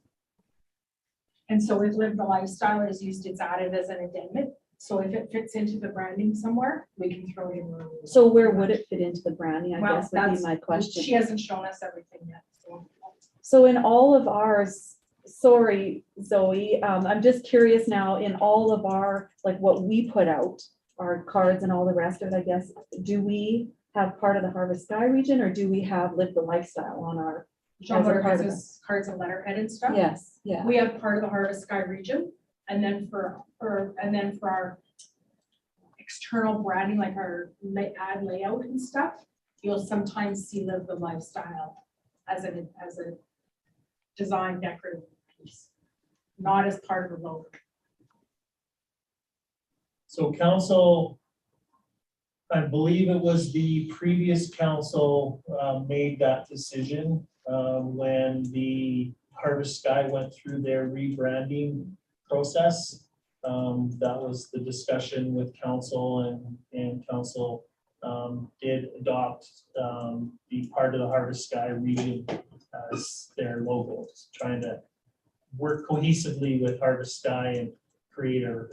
And so with Live the Lifestyle is used, it's added as an addendum. So if it fits into the branding somewhere, we can throw it in. where we So want. where would it fit into the branding, I Well, guess would be that's- my question. She hasn't shown us everything yet, so. So in all of ours, sorry, Zoe, I'm just curious now, in all of our, like what we put out, our cards and all the rest of it, I guess, do we have part of the Harvest Sky region, or do we have Live the Lifestyle on our? John as a Water part of has his cards and letterhead and stuff. Yes, yeah. We have part of the Harvest Sky region, and then for our external branding, like our ad layout and stuff, you'll sometimes see Live the Lifestyle as a design decorative piece, not as part of the logo. So council, I believe it was the previous council made that decision when the Harvest Sky went through their rebranding process. That was the discussion with council, and council did adopt the part of the Harvest Sky region as their logo, trying to work cohesively with Harvest Sky and create a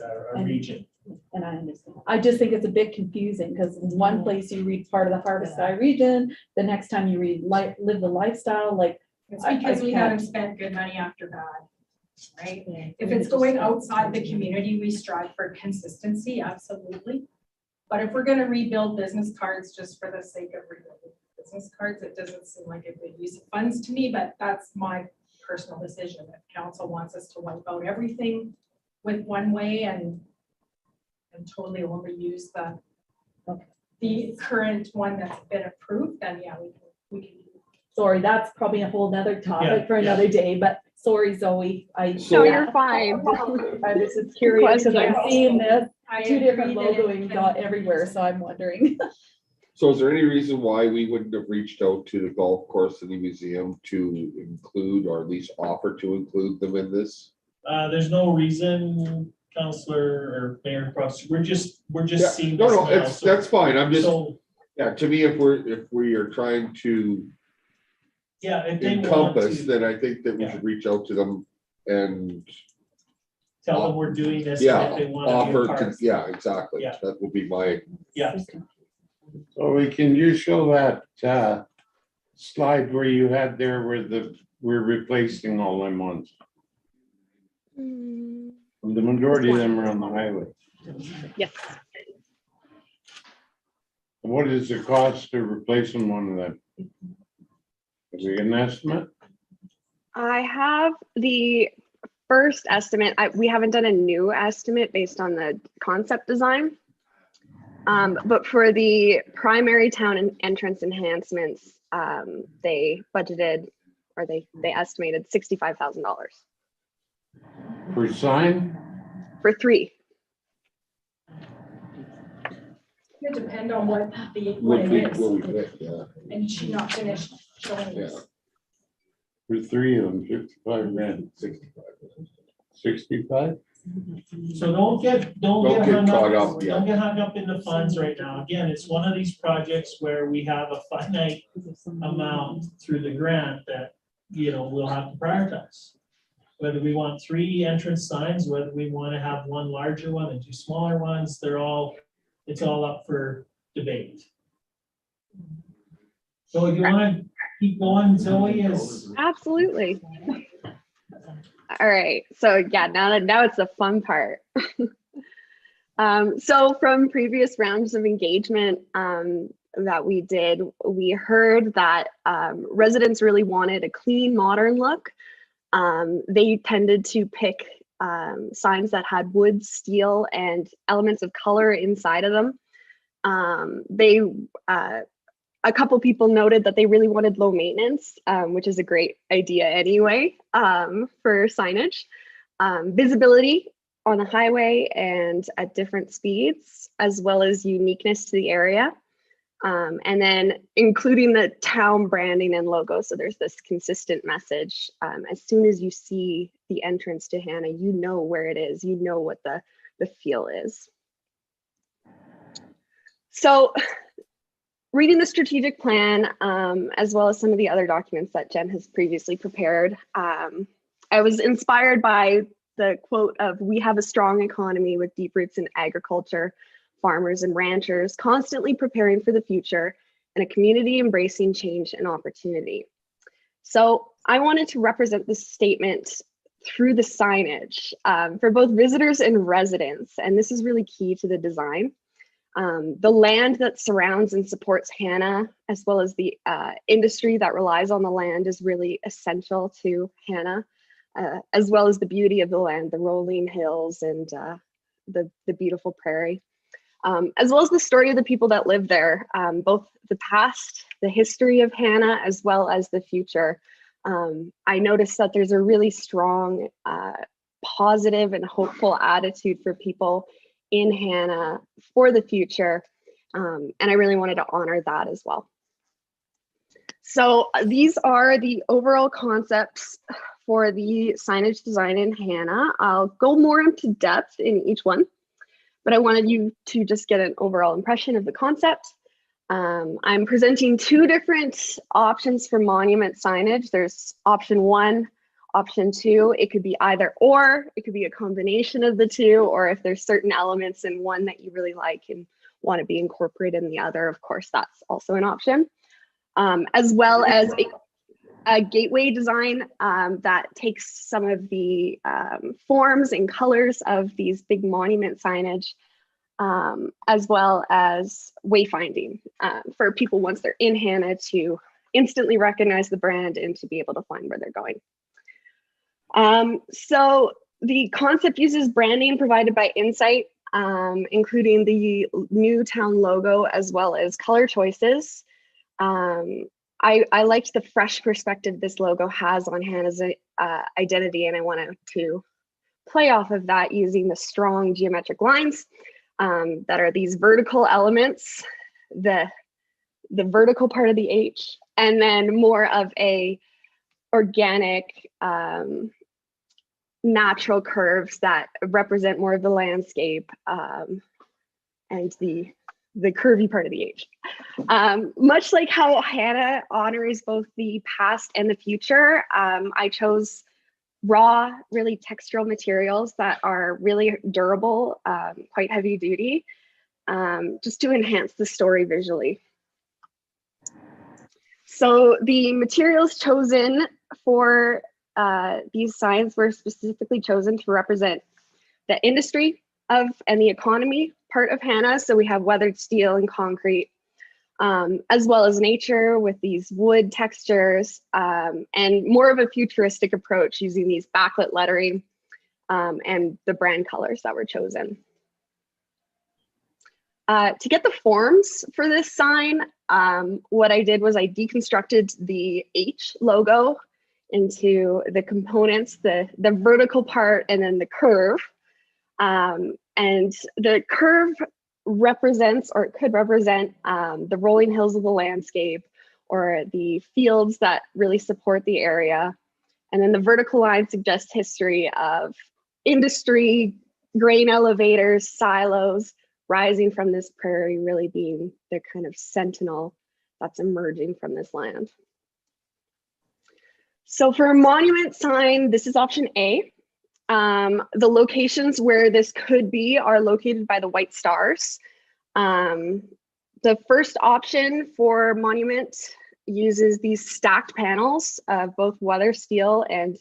region. And I understand. I just think it's a bit confusing because in one place you read part of the Harvest Sky region, the next time you read live the lifestyle, like. It's I because we can't- haven't spent good money after bad, right? If it's going outside the community, we strive for consistency, absolutely. But if we're gonna rebuild business cards just for the sake of rebuilding business cards, it doesn't seem like a good use of funds to me, but that's my personal decision. If council wants us to wipe out everything with one way and totally overuse the current one that's been approved, then yeah, we can. Sorry, that's probably a whole nother Yeah, topic for yeah. another day, but sorry, Zoe. No, you're fine. I was just curious because I'm seeing this, I two different agree that it logoing can got be everywhere, so I'm wondering. So is there any reason why we wouldn't have reached out to the golf course and the museum to include, or at least offer to include them in this? There's no reason, Counselor or Mayor Cross, we're just Yeah, seeing. no, this no, now, it's, so- that's fine. I'm just, So, yeah, to me, if we are trying to yeah, if they want encompass, to then I think that we Yeah. should reach out to them and, tell them we're doing this, yeah, and if they want to be a offer to, part. yeah, exactly. Yeah. That would be my, Yeah, So we can you show that slide where you had there where we're replacing all them ones? Mm, The majority of them are on the highway. yes. What is the cost of replacing one of them? Is it an estimate? I have the first estimate. We haven't done a new estimate based on the concept design. But for the primary town entrance enhancements, they budgeted, or they estimated $65,000 Per sign? for 3. It depend on what what it we is, pick, yeah. and she not finished showing Yeah. us. For 3 of them, 55 grand, 65? so don't get Don't get hung caught up, up, yeah. don't get hung up in the funds right now. Again, it's one of these projects where we have a finite amount through the grant that, we'll have to prioritize. Whether we want 3 entrance signs, whether we want to have one larger one and 2 smaller ones, it's all up for debate. So if you want to keep going, Zoe, Absolutely. All right. So yeah, now it's the fun part. So from previous rounds of engagement that we did, we heard that residents really wanted a clean, modern look. They tended to pick signs that had wood, steel, and elements of color inside of them. A couple people noted that they really wanted low maintenance, which is a great idea anyway, for signage. Visibility on the highway and at different speeds, as well as uniqueness to the area. And then including the town branding and logo. So there's this consistent message. As soon as you see the entrance to Hannah, you know where it is, you know what the feel is. So reading the strategic plan, as well as some of the other documents that Jen has previously prepared, I was inspired by the quote of, "We have a strong economy with deep roots in agriculture, farmers and ranchers, constantly preparing for the future, and a community embracing change and opportunity." So I wanted to represent this statement through the signage for both visitors and residents, and this is really key to the design. The land that surrounds and supports Hannah, as well as the industry that relies on the land, is really essential to Hannah, as well as the beauty of the land, the rolling hills and the beautiful prairie, as well as the story of the people that live there, both the past, the history of Hannah, as well as the future. I noticed that there's a really strong, positive and hopeful attitude for people in Hannah for the future. And I really wanted to honor that as well. So these are the overall concepts for the signage design in Hannah. I'll go more into depth in each one, but I wanted you to just get an overall impression of the concept. I'm presenting 2 different options for monument signage. There's option 1, option 2. It could be either or, it could be a combination of the two, or if there's certain elements in one that you really like and want to be incorporated in the other, of course, that's also an option. As well as a gateway design that takes some of the forms and colors of these big monument signage, as well as wayfinding for people once they're in Hannah to instantly recognize the brand and to be able to find where they're going. So the concept uses branding provided by Insight, including the new town logo as well as color choices. I liked the fresh perspective this logo has on Hannah's identity, and I wanted to play off of that using the strong geometric lines that are these vertical elements, the vertical part of the H, and then more of a organic, natural curves that represent more of the landscape and the curvy part of the H. Much like how Hannah honors both the past and the future, I chose raw, really textural materials that are really durable, quite heavy duty, just to enhance the story visually. So the materials chosen for these signs were specifically chosen to represent the industry of and the economy part of Hannah. So we have weathered steel and concrete, as well as nature with these wood textures, and more of a futuristic approach using these backlit lettering and the brand colors that were chosen. To get the forms for this sign, what I did was I deconstructed the H logo into the components, the vertical part and then the curve. And the curve represents, or it could represent, the rolling hills of the landscape or the fields that really support the area. And then the vertical line suggests history of industry, grain elevators, silos, rising from this prairie, really being the kind of sentinel that's emerging from this land. So for a monument sign, this is option A. The locations where this could be are located by the white stars. The first option for monument uses these stacked panels of both weather steel and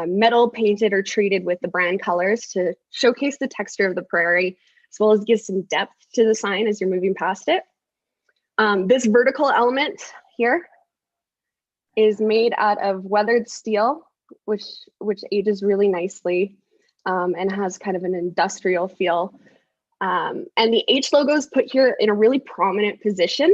metal painted or treated with the brand colors to showcase the texture of the prairie, as well as give some depth to the sign as you're moving past it. This vertical element here is made out of weathered steel, which ages really nicely and has kind of an industrial feel. And the H logo is put here in a really prominent position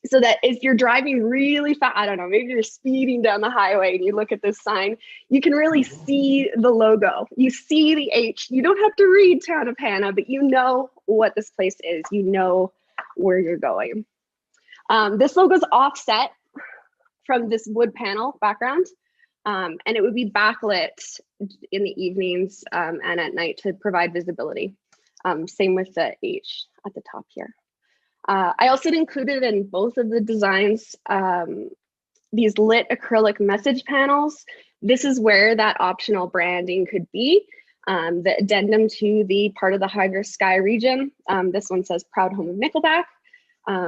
so that if you're driving really fast, I don't know, maybe you're speeding down the highway and you look at this sign, you can really see the logo. You see the H. You don't have to read Town of Hannah, but you know what this place is. You know where you're going. This logo is offset from this wood panel background, and it would be backlit in the evenings and at night to provide visibility. Same with the H at the top here. I also included in both of the designs these lit acrylic message panels. This is where that optional branding could be. The addendum to the part of the Hydra Sky region. This one says proud home of Nickelback,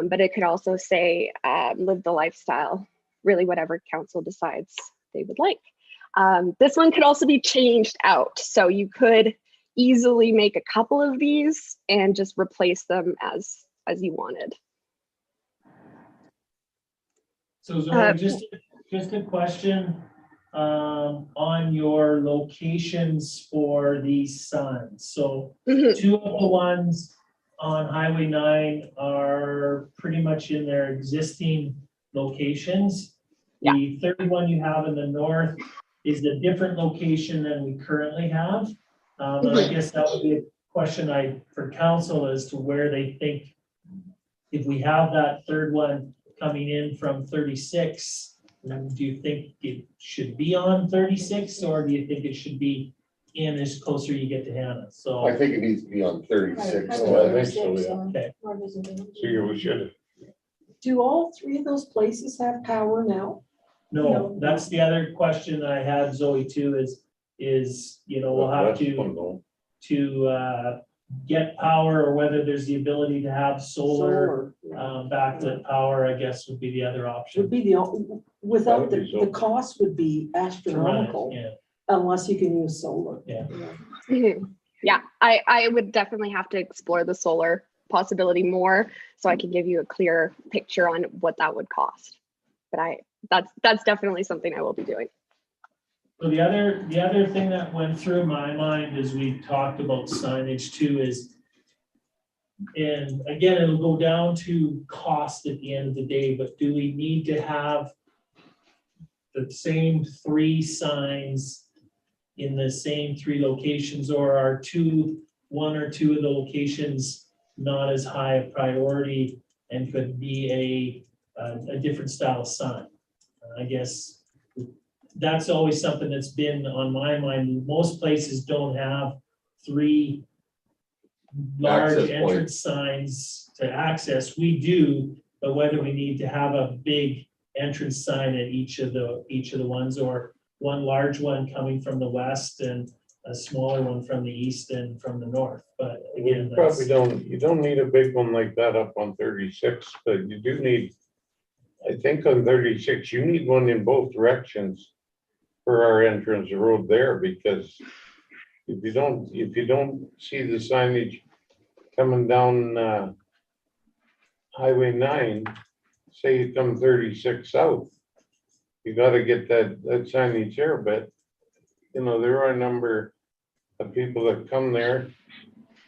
but it could also say live the lifestyle, really whatever council decides they would like. This one could also be changed out. So you could easily make a couple of these and just replace them as you wanted. So Zoe, just a question on your locations for these signs. So two of the ones on Highway 9 are pretty much in their existing locations. Yeah. The third one you have in the north is a different location than we currently have. And I guess that would be a question for council as to where they think, if we have that third one coming in from 36, do you think it should be on 36, or do you think it should be in as closer you get to Hannah? So I think it needs to be on 36. Oh, I think so, yeah. Okay. More visibility. So we should. Do all three of those places have power now? No, that's the other question that I had, Zoe, too, is, you know, we'll have That's one though. to get power, or whether there's the ability to have solar backlit power, I guess would be the other Would option. be the, without That'd be the so. cost would be to run it, astronomical Yeah, unless you can use solar. Yeah. Mhm. Yeah, I would definitely have to explore the solar possibility more so I can give you a clear picture on what that would cost. But that's definitely something I will be doing. so the other thing that went through my mind as we talked about signage too is, and again, it'll go down to cost at the end of the day, but do we need to have the same 3 signs in the same 3 locations, or are 1 or 2 of the locations not as high a priority and could be a different style of sign? I guess that's always something that's been on my mind. Most places don't have 3 large Access point. entrance signs to access. We do, but whether we need to have a big entrance sign at each of the ones, or one large one coming from the west and a smaller one from the east and from the north. But again, You probably you don't need a big one like that up on 36, but you do need, I think on 36, you need one in both directions for our entrance road there, because if you don't see the signage coming down Highway 9, say you come 36 south, you gotta get that signage there, but you know, there are a number of people that come there.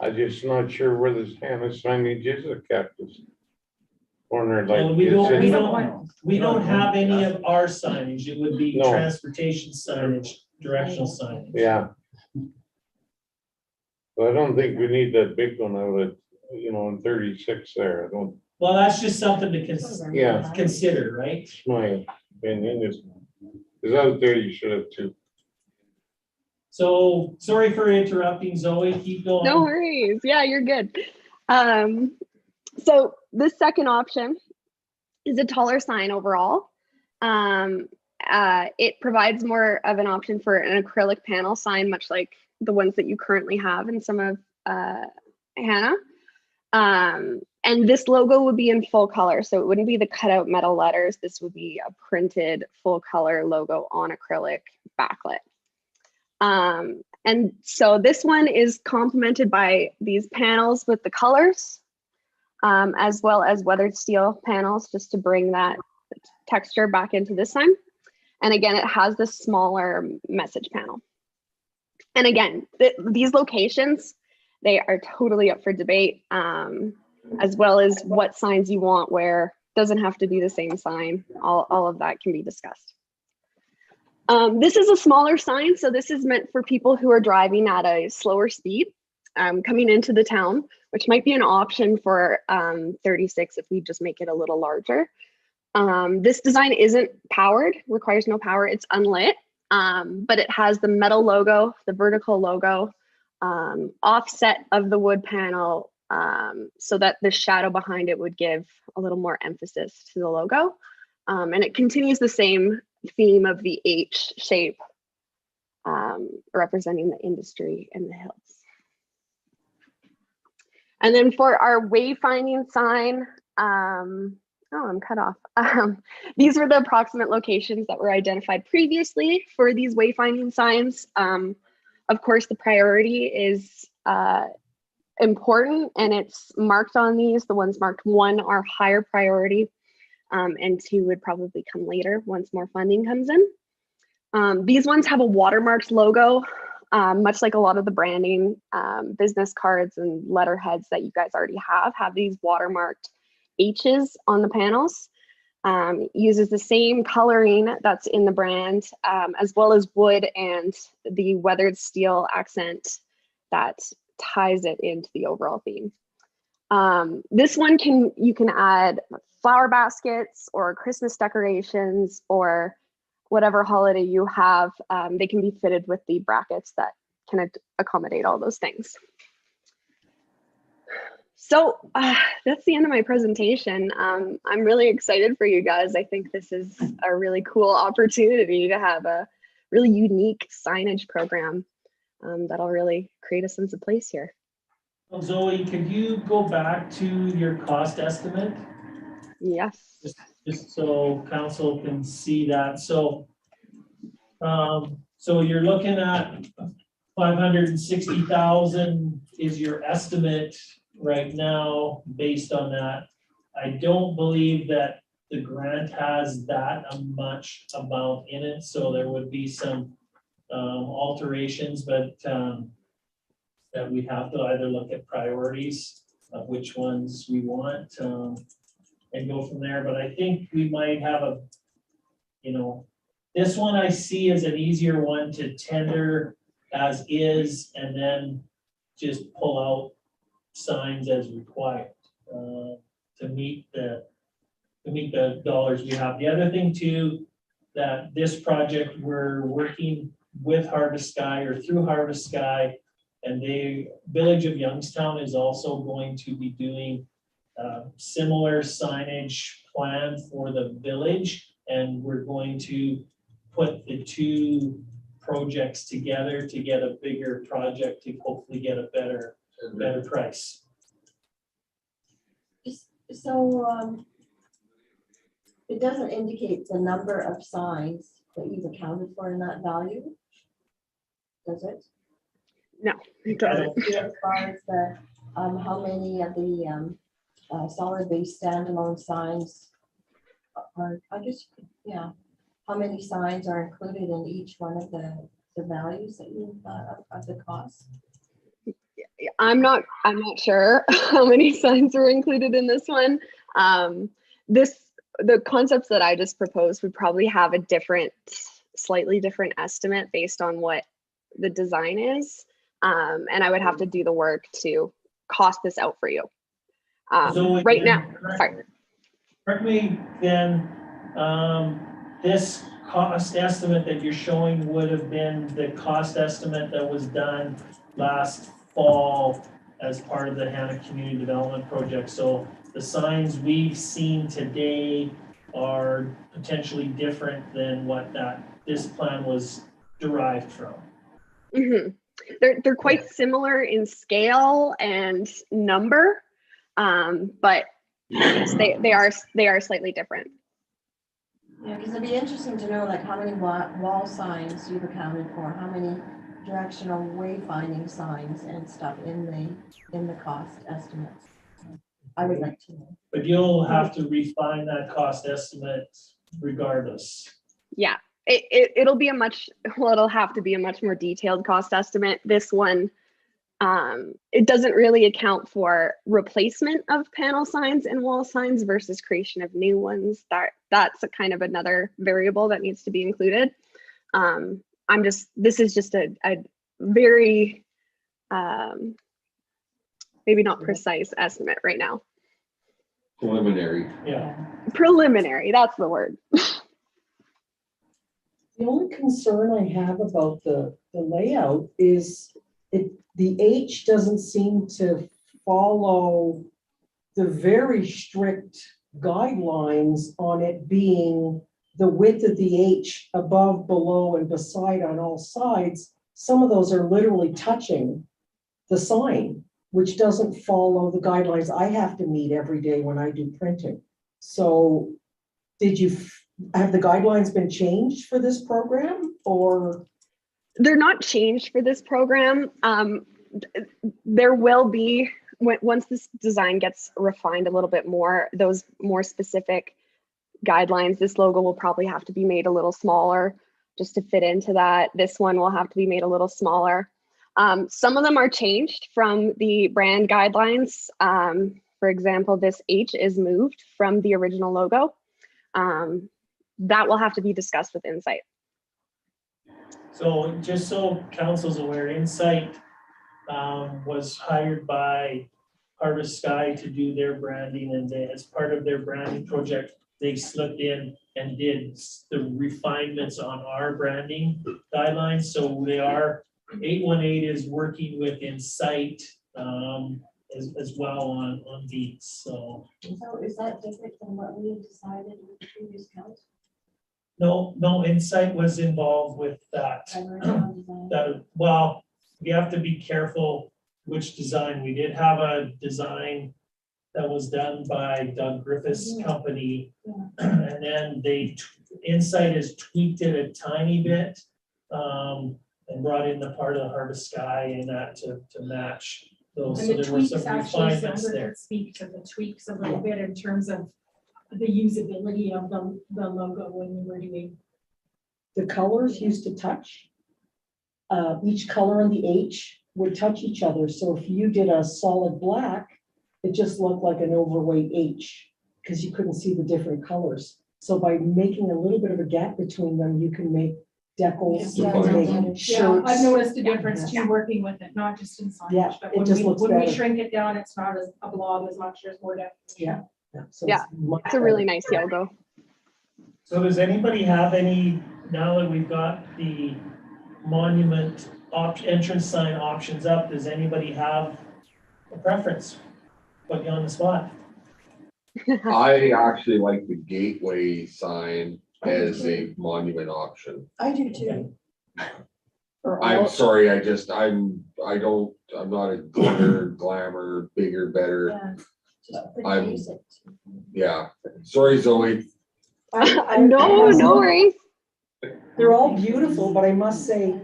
I'm just not sure where this Hannah signage is at Cactus Corner, Well, like. we it's in- we don't have any of our signage. It would be No. transportation signage, directional signage. Yeah. But I don't think we need that big one out at, you know, in 36 there. I don't, Well, that's just something to Yeah. consider, right? it's my opinion, is out there, you should have 2. So sorry for interrupting, Zoe. Keep going. No worries. Yeah, you're good. So the second option is a taller sign overall. It provides more of an option for an acrylic panel sign, much like the ones that you currently have in some of Hannah. And this logo would be in full color, so it wouldn't be the cutout metal letters. This would be a printed full color logo on acrylic backlit. And so this one is complemented by these panels with the colors, as well as weathered steel panels, just to bring that texture back into this sign. And again, it has this smaller message panel. And again, these locations, they are totally up for debate, as well as what signs you want where. Doesn't have to be the same sign. All of that can be discussed. This is a smaller sign, so this is meant for people who are driving at a slower speed, coming into the town, which might be an option for 36 if we just make it a little larger. This design isn't powered, requires no power, it's unlit, but it has the metal logo, the vertical logo, offset of the wood panel, so that the shadow behind it would give a little more emphasis to the logo. And it continues the same theme of the H shape, representing the industry and the hills. And then for our wayfinding sign, oh, I'm cut off. These were the approximate locations that were identified previously for these wayfinding signs. Of course, the priority is important, and it's marked on these. The ones marked 1 are higher priority, and 2 would probably come later once more funding comes in. These ones have a watermarked logo, much like a lot of the branding, business cards and letterheads that you guys already have these watermarked H's on the panels. Uses the same coloring that's in the brand, as well as wood and the weathered steel accent that ties it into the overall theme. This one you can add flower baskets or Christmas decorations or whatever holiday you have. They can be fitted with the brackets that can accommodate all those things. So that's the end of my presentation. I'm really excited for you guys. I think this is a really cool opportunity to have a really unique signage program that'll really create a sense of place here. Zoe, could you go back to your cost estimate? Yes. Just so council can see that. So, so you're looking at 560,000 is your estimate right now based on that. I don't believe that the grant has that much amount in it, so there would be some alterations, but that we have to either look at priorities of which ones we want and go from there. But I think we might have a, you know, this one I see as an easier one to tender as is, and then just pull out signs as required to meet the dollars we have. The other thing too, that this project, we're working with Harvest Sky or through Harvest Sky, and the Village of Youngstown is also going to be doing similar signage plan for the village, and we're going to put the two projects together to get a bigger project to hopefully get a better price. So, it doesn't indicate the number of signs that you've accounted for in that value, does it? No, it doesn't. As far as the, how many of the solid-based standalone signs are, I guess, yeah, how many signs are included in each one of the values that you of the cost? I'm not sure how many signs were included in this one. The concepts that I just proposed would probably have a slightly different estimate based on what the design is. And I would have to do the work to cost this out for you. So right now, sorry. Correct me then, this cost estimate that you're showing would have been the cost estimate that was done last fall as part of the Hannah Community Development Project. So the signs we've seen today are potentially different than what this plan was derived from. Mm-hmm. They're quite similar in scale and number, but yes, they are slightly different. Yeah, because it'd be interesting to know like how many wall signs you've accounted for, how many directional wayfinding signs and stuff in the cost estimates. I would like to know. But you'll have to refine that cost estimate regardless. Yeah, it'll have to be a much more detailed cost estimate. This one, it doesn't really account for replacement of panel signs and wall signs versus creation of new ones. That's a kind of another variable that needs to be included. This is just a very, maybe not precise estimate right now. Preliminary. Yeah. Preliminary, that's the word. The only concern I have about the layout is the H doesn't seem to follow the very strict guidelines on it being the width of the H above, below, and beside on all sides. Some of those are literally touching the sign, which doesn't follow the guidelines I have to meet every day when I do printing. So have the guidelines been changed for this program, or? They're not changed for this program. There will be, once this design gets refined a little bit more, those more specific guidelines, this logo will probably have to be made a little smaller just to fit into that. This one will have to be made a little smaller. Some of them are changed from the brand guidelines. For example, this H is moved from the original logo. That will have to be discussed with Insight. So just so council's aware, Insight was hired by Harvest Sky to do their branding, and as part of their branding project, they slipped in and did the refinements on our branding guidelines. So 818 is working with Insight, and as well on Beats, so. So is that different than what we had decided with the previous council? No, Insight was involved with that. Well, we have to be careful which design. We did have a design that was done by Doug Griffith's company. And then Insight has tweaked it a tiny bit, and brought in the part of the Harvest Sky and that to match those. So And the there were tweaks some actually, refinements Sandra there. could speak to the tweaks a little bit in terms of the usability of the logo when we were doing. The colors used to touch. Each color on the H would touch each other. So if you did a solid black, it just looked like an overweight H because you couldn't see the different colors. So by making a little bit of a gap between them, you can make decals, you can make Yeah, I've shirts. noticed a difference too, working with it, not just in Yeah, signage, but it just looks when we better. shrink it down, it's not as a blob as much, there's more depth. Yeah. So Yeah, much It's a really better. nice logo. So does anybody have any, now that we've got the monument entrance sign options up, does anybody have a preference? Put you on the spot. I actually like the gateway sign as a monument option. I do too. For I'm all- sorry, I'm not a glitter, glamour, bigger, better. Yeah. Just pretty I'm- basic. Yeah, sorry, Zoe. No worries. They're all beautiful, but I must say,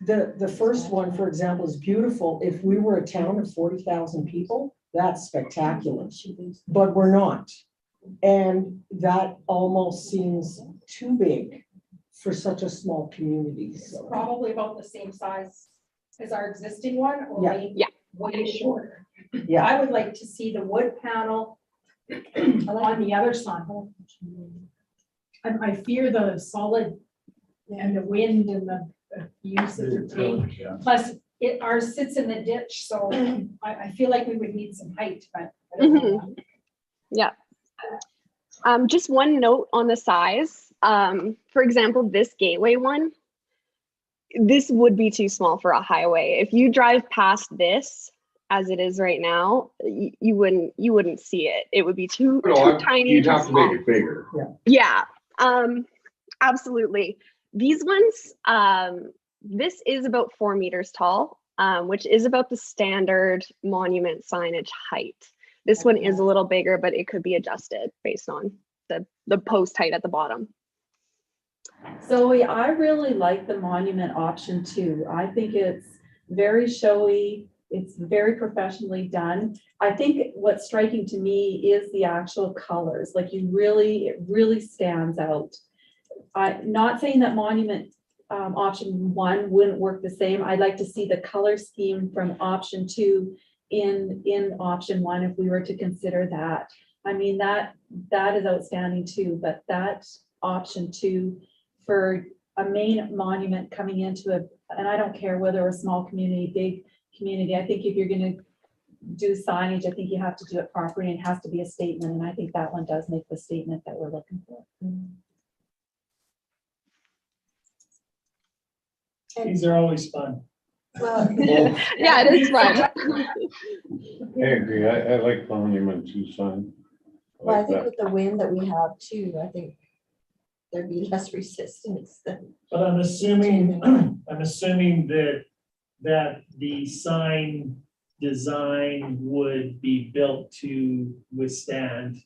the first one, for example, is beautiful. If we were a town of 40,000 people, that's spectacular, but we're not. And that almost seems too big for such a small community, It's so. probably about the same size as our existing one, or Yeah. way, Yeah. way shorter. Yeah, I would like to see the wood panel on the other side. I fear the solid and the wind and the use that they're taking. Yeah. Plus, ours sits in the ditch, so I feel like we would need some height, but I don't know. Just one note on the size. For example, this gateway one, this would be too small for a highway. If you drive past this as it is right now, you wouldn't see it. It would be too tiny. You'd too have to small. make it bigger. Yeah, absolutely. These ones, this is about 4 meters tall, which is about the standard monument signage height. This one is a little bigger, but it could be adjusted based on the post height at the bottom. Zoe, I really like the monument option too. I think it's very showy. It's very professionally done. I think what's striking to me is the actual colors. Like it really stands out. I'm not saying that monument option 1 wouldn't work the same. I'd like to see the color scheme from option 2 in option 1 if we were to consider that. I mean, that is outstanding too, but that option 2 for a main monument coming into and I don't care whether a small community, big community, I think if you're gonna do signage, I think you have to do it properly and it has to be a statement. And I think that one does make the statement that we're looking for. These are always fun. Well, Yeah, it is fun. I agree, I like monument two sign. well, I Like think that. with the wind that we have too, I think there'd be less resistance than. But I'm assuming, that the sign design would be built to withstand,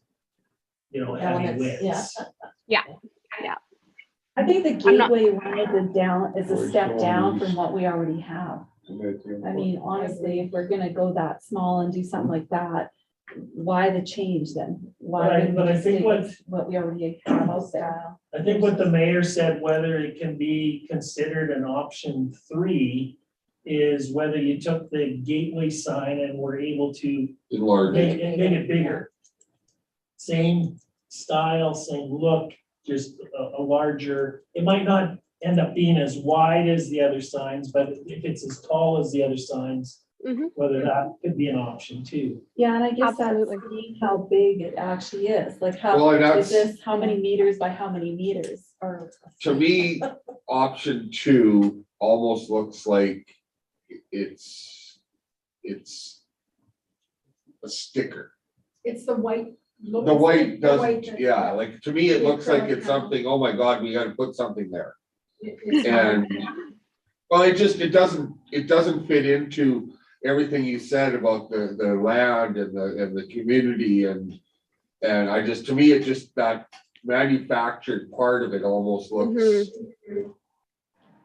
heavy Elements, yeah. winds. I think the I'm not- gateway one is a step down from what we already have. But, I mean, honestly, if we're gonna go that small and do something like that, why the change then? Why wouldn't But we I just think stick with what we already have out there? I think what the mayor said, whether it can be considered an option 3 is whether you took the gateway sign and were able to Enlarge make it. it bigger. Same style, same look, just a larger, it might not end up being as wide as the other signs, but if it's as tall as the other signs, Mhm. whether that could be an option too. Yeah, and I guess that's Absolutely. seeing how big it actually is, like how, Well, and is that's- this, how many meters by how many meters? Or To me, option 2 almost looks like it's a sticker. It's the white. The white the white doesn't, that- yeah, like, to me, it The looks like acrylic it's panel. something, oh my God, we gotta put something there. It's And, well, it doesn't fit into everything you said about the land and the community and I just, to me, it just, that manufactured part of it almost looks,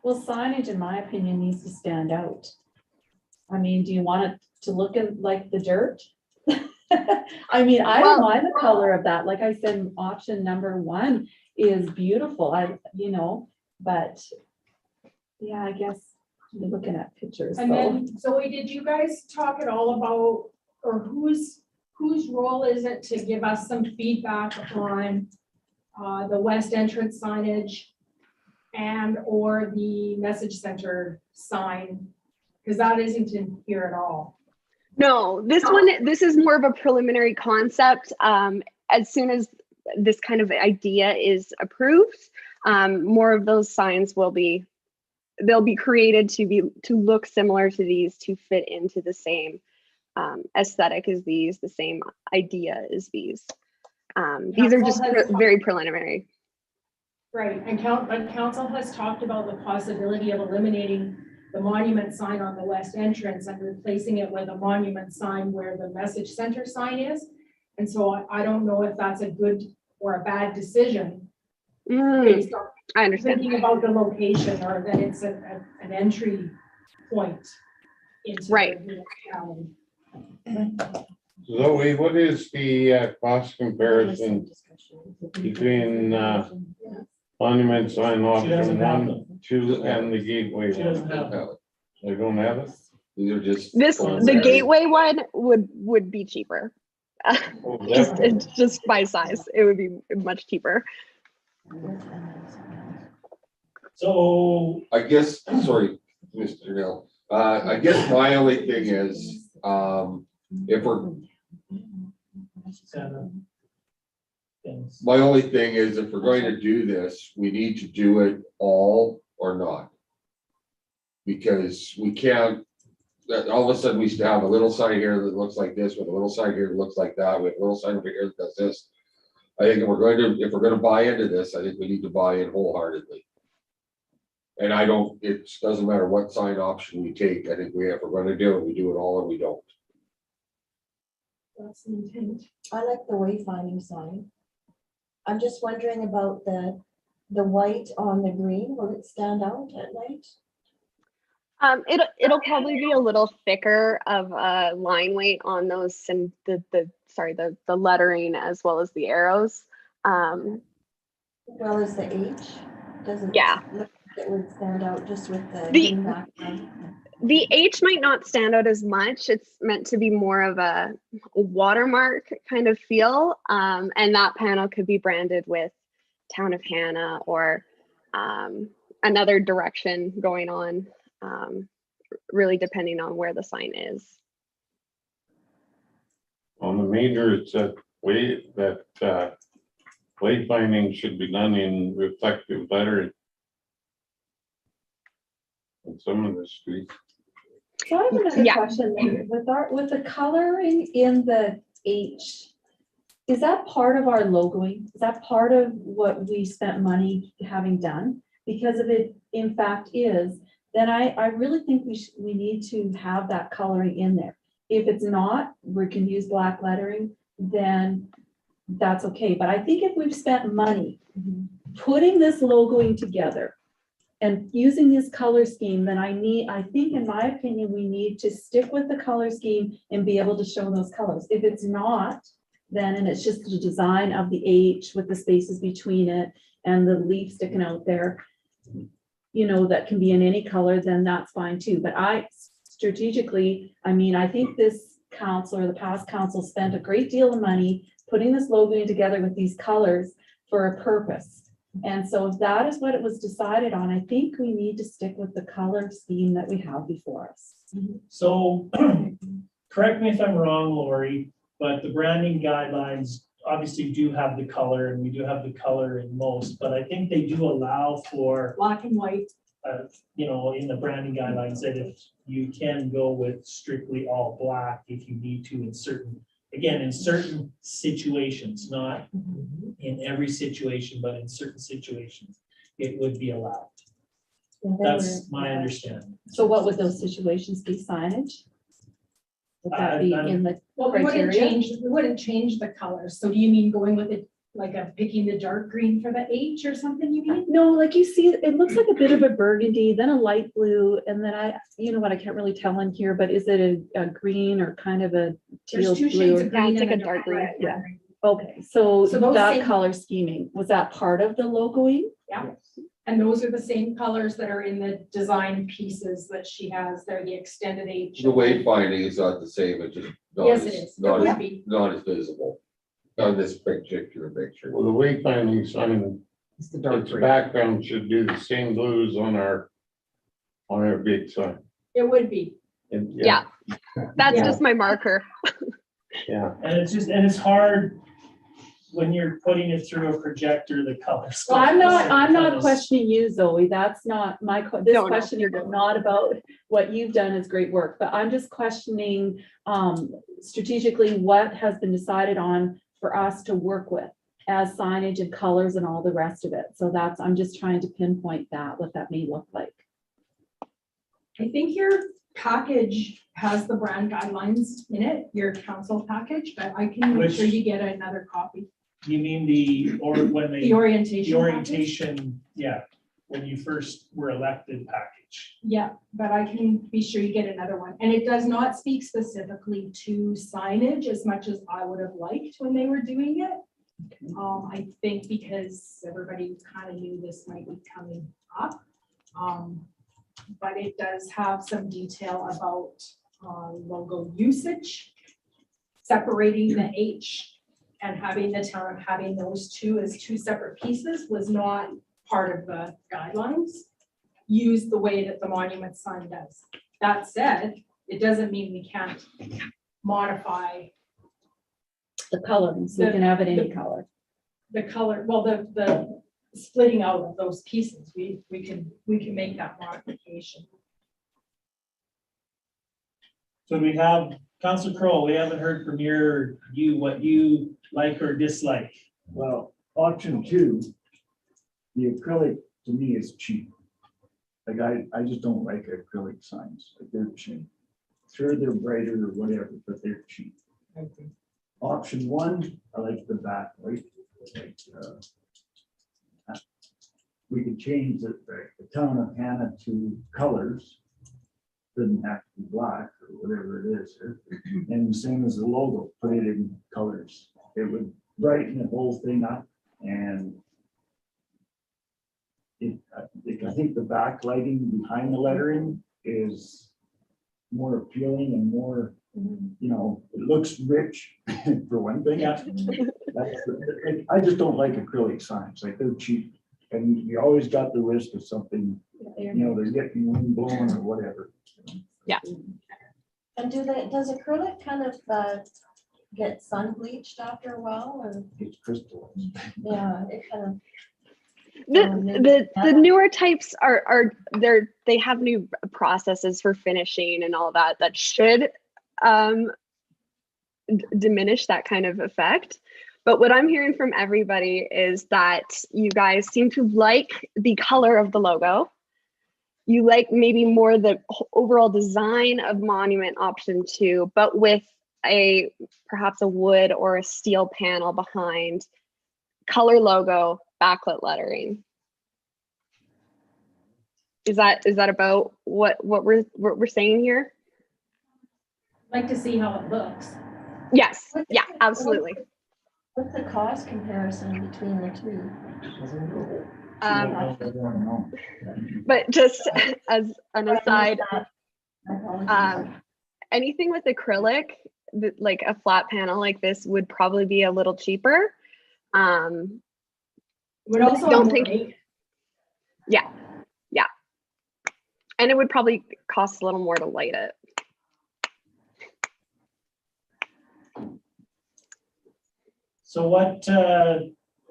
Well, signage, in my opinion, needs to stand out. I mean, do you want it to look like the dirt? I mean, I don't Well- mind the color of that. Like I said, option number 1 is beautiful. But yeah, I guess you're looking at pictures. And so. then Zoe, did you guys talk at all about, or whose role is it to give us some feedback on the west entrance signage and or the message center sign? Because that isn't in here at all. No, this is more of a preliminary concept. As soon as this kind of idea is approved, more of those signs they'll be created to look similar to these, to fit into the same aesthetic as these, the same idea as these. These are just very preliminary. Right, and council has talked about the possibility of eliminating the monument sign on the west entrance and replacing it with a monument sign where the message center sign is. And so I don't know if that's a good or a bad decision based on I understand. thinking about the location, or that it's an entry point into Right. the municipality. Zoe, what is the cost comparison between monument sign She doesn't option have 1, 2, and the gateway She doesn't one? have them. They don't have it? these are just. The gateway one would be cheaper. Oh, Just definitely. just by size, it would be much cheaper. So, I guess, sorry, Mr. Neal, I guess my only thing is, if we're, things. my only thing is if we're going to do this, we need to do it all or not. Because we can't, that all of a sudden we used to have a little sign here that looks like this, with a little sign here that looks like that, with a little sign over here that does this. I think if we're gonna buy into this, I think we need to buy in wholeheartedly. And it doesn't matter what sign option we take, I think if we're gonna do it, we do it all or we don't. That's the intent. I like the wayfinding sign. I'm just wondering about the white on the green. Will it stand out at night? It'll probably be a little thicker of a line weight on those, and the lettering as well as the arrows. Well, is the H? Doesn't. Yeah. Look like it would stand out just with the The- green background. The H might not stand out as much. It's meant to be more of a watermark kind of feel. And that panel could be branded with Town of Hannah or another direction going on, really depending on where the sign is. On the major, it's that wayfinding should be done in reflective lettering. On some of the streets. So I have another Yeah. question, with the coloring in the H, is that part of our logoing? Is that part of what we spent money having done? Because if it in fact is, then I really think we need to have that coloring in there. If it's not, we can use black lettering, then that's okay. But I think if we've spent money putting this logoing together and using this color scheme, then I think in my opinion, we need to stick with the color scheme and be able to show those colors. If it's not, then, and it's just the design of the H with the spaces between it and the leaf sticking out there, that can be in any color, then that's fine too. But strategically, I think this council or the past council spent a great deal of money putting this logo together with these colors for a purpose. And so if that is what it was decided on, I think we need to stick with the color scheme that we have before us. So, correct me if I'm wrong, Lori, but the branding guidelines obviously do have the color, and we do have the color in most, but I think they do allow for Black and white. you know, in the branding guidelines, that if you can go with strictly all black, if you need to in certain, again, in certain situations, not in every situation, but in certain situations, it would be allowed. That's my understanding. So what would those situations be, signage? Would that be in the Well, we wouldn't criteria? change the colors. So do you mean going with it, like a picking the dark green for the H or something, you mean? No, like you see, it looks like a bit of a burgundy, then a light blue, and then you know what, I can't really tell in here, but is it a green or kind of a teal There's two blue? shades of Yeah, green it's and like a a dark green, red. yeah. Okay, so So those that same- color scheming, was that part of the logoing? Yeah, and those are the same colors that are in the design pieces that she has. They're the extended H. The wayfinding is not the same, it's just not Yes, as, it is. It not would as, be. not as visible on this particular picture. Well, the wayfinding sign, It's the dark its green. background should do the same blues on our big sign. It would be. And, Yeah. That's Yeah. just my marker. Yeah, And it's hard when you're putting it through a projector, the colors. Well, I'm not Kind of- questioning you, Zoe, that's not my, this No, question you're is good. not about what you've done is great work, but I'm just questioning strategically what has been decided on for us to work with as signage and colors and all the rest of it. So that's, I'm just trying to pinpoint that, what that may look like. I think your package has the brand guidelines in it, your council package, but I can make sure Which- you get another copy. You mean when The they, orientation. the package. orientation, yeah, when you first were elected package. Yeah, but I can be sure you get another one. And it does not speak specifically to signage as much as I would have liked when they were doing it. I think because everybody kind of knew this might be coming up. But it does have some detail about logo usage, separating the H and having the town, having those two as two separate pieces was not part of the guidelines. Used the way that the monument sign does. That said, it doesn't mean we can't modify The coloring, so you can have it any color. the color, well, the splitting out of those pieces. We can make that modification. So we have, Council Crowe, we haven't heard from you what you like or dislike. Well, option 2, the acrylic to me is cheap. Like I just don't like acrylic signs, like they're cheap. Sure, they're brighter or whatever, but they're cheap. Option 1, I like the backlight. Like, we could change the town of Hannah to colors. Doesn't have to be black or whatever it is. And the same as the logo, put it in colors. It would brighten the whole thing up and I think the backlighting behind the lettering is more appealing and more, you know, it looks rich for one thing. Yeah. I just don't like acrylic signs, like they're cheap. And you always got the risk of something, you know, they're getting wind blown or whatever. And does acrylic kind of get sun bleached after a while, or, It's crystallized. yeah, it kind of. The newer types they have new processes for finishing and all that should diminish that kind of effect. But what I'm hearing from everybody is that you guys seem to like the color of the logo. You like maybe more the overall design of Monument option 2, but with perhaps a wood or a steel panel behind, color logo, backlit lettering. Is that about what we're saying here? Like to see how it looks. Yes, yeah, absolutely. What's the cost comparison between the two? I don't know. But just as an aside, I apologize. anything with acrylic, like a flat panel like this, would probably be a little cheaper. Would also. Don't have think- more ink. And it would probably cost a little more to light it. So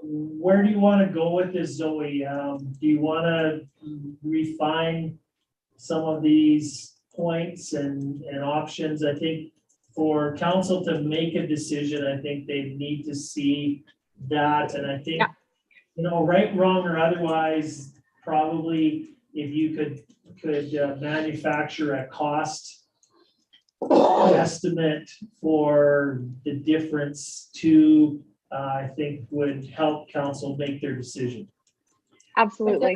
where do you want to go with this, Zoe? Do you want to refine some of these points and options? I think for council to make a decision, I think they need to see that, and I think, Yeah. you know, right, wrong, or otherwise, probably if you could manufacture a cost estimate for the difference to, I think would help council make their decision. Absolutely.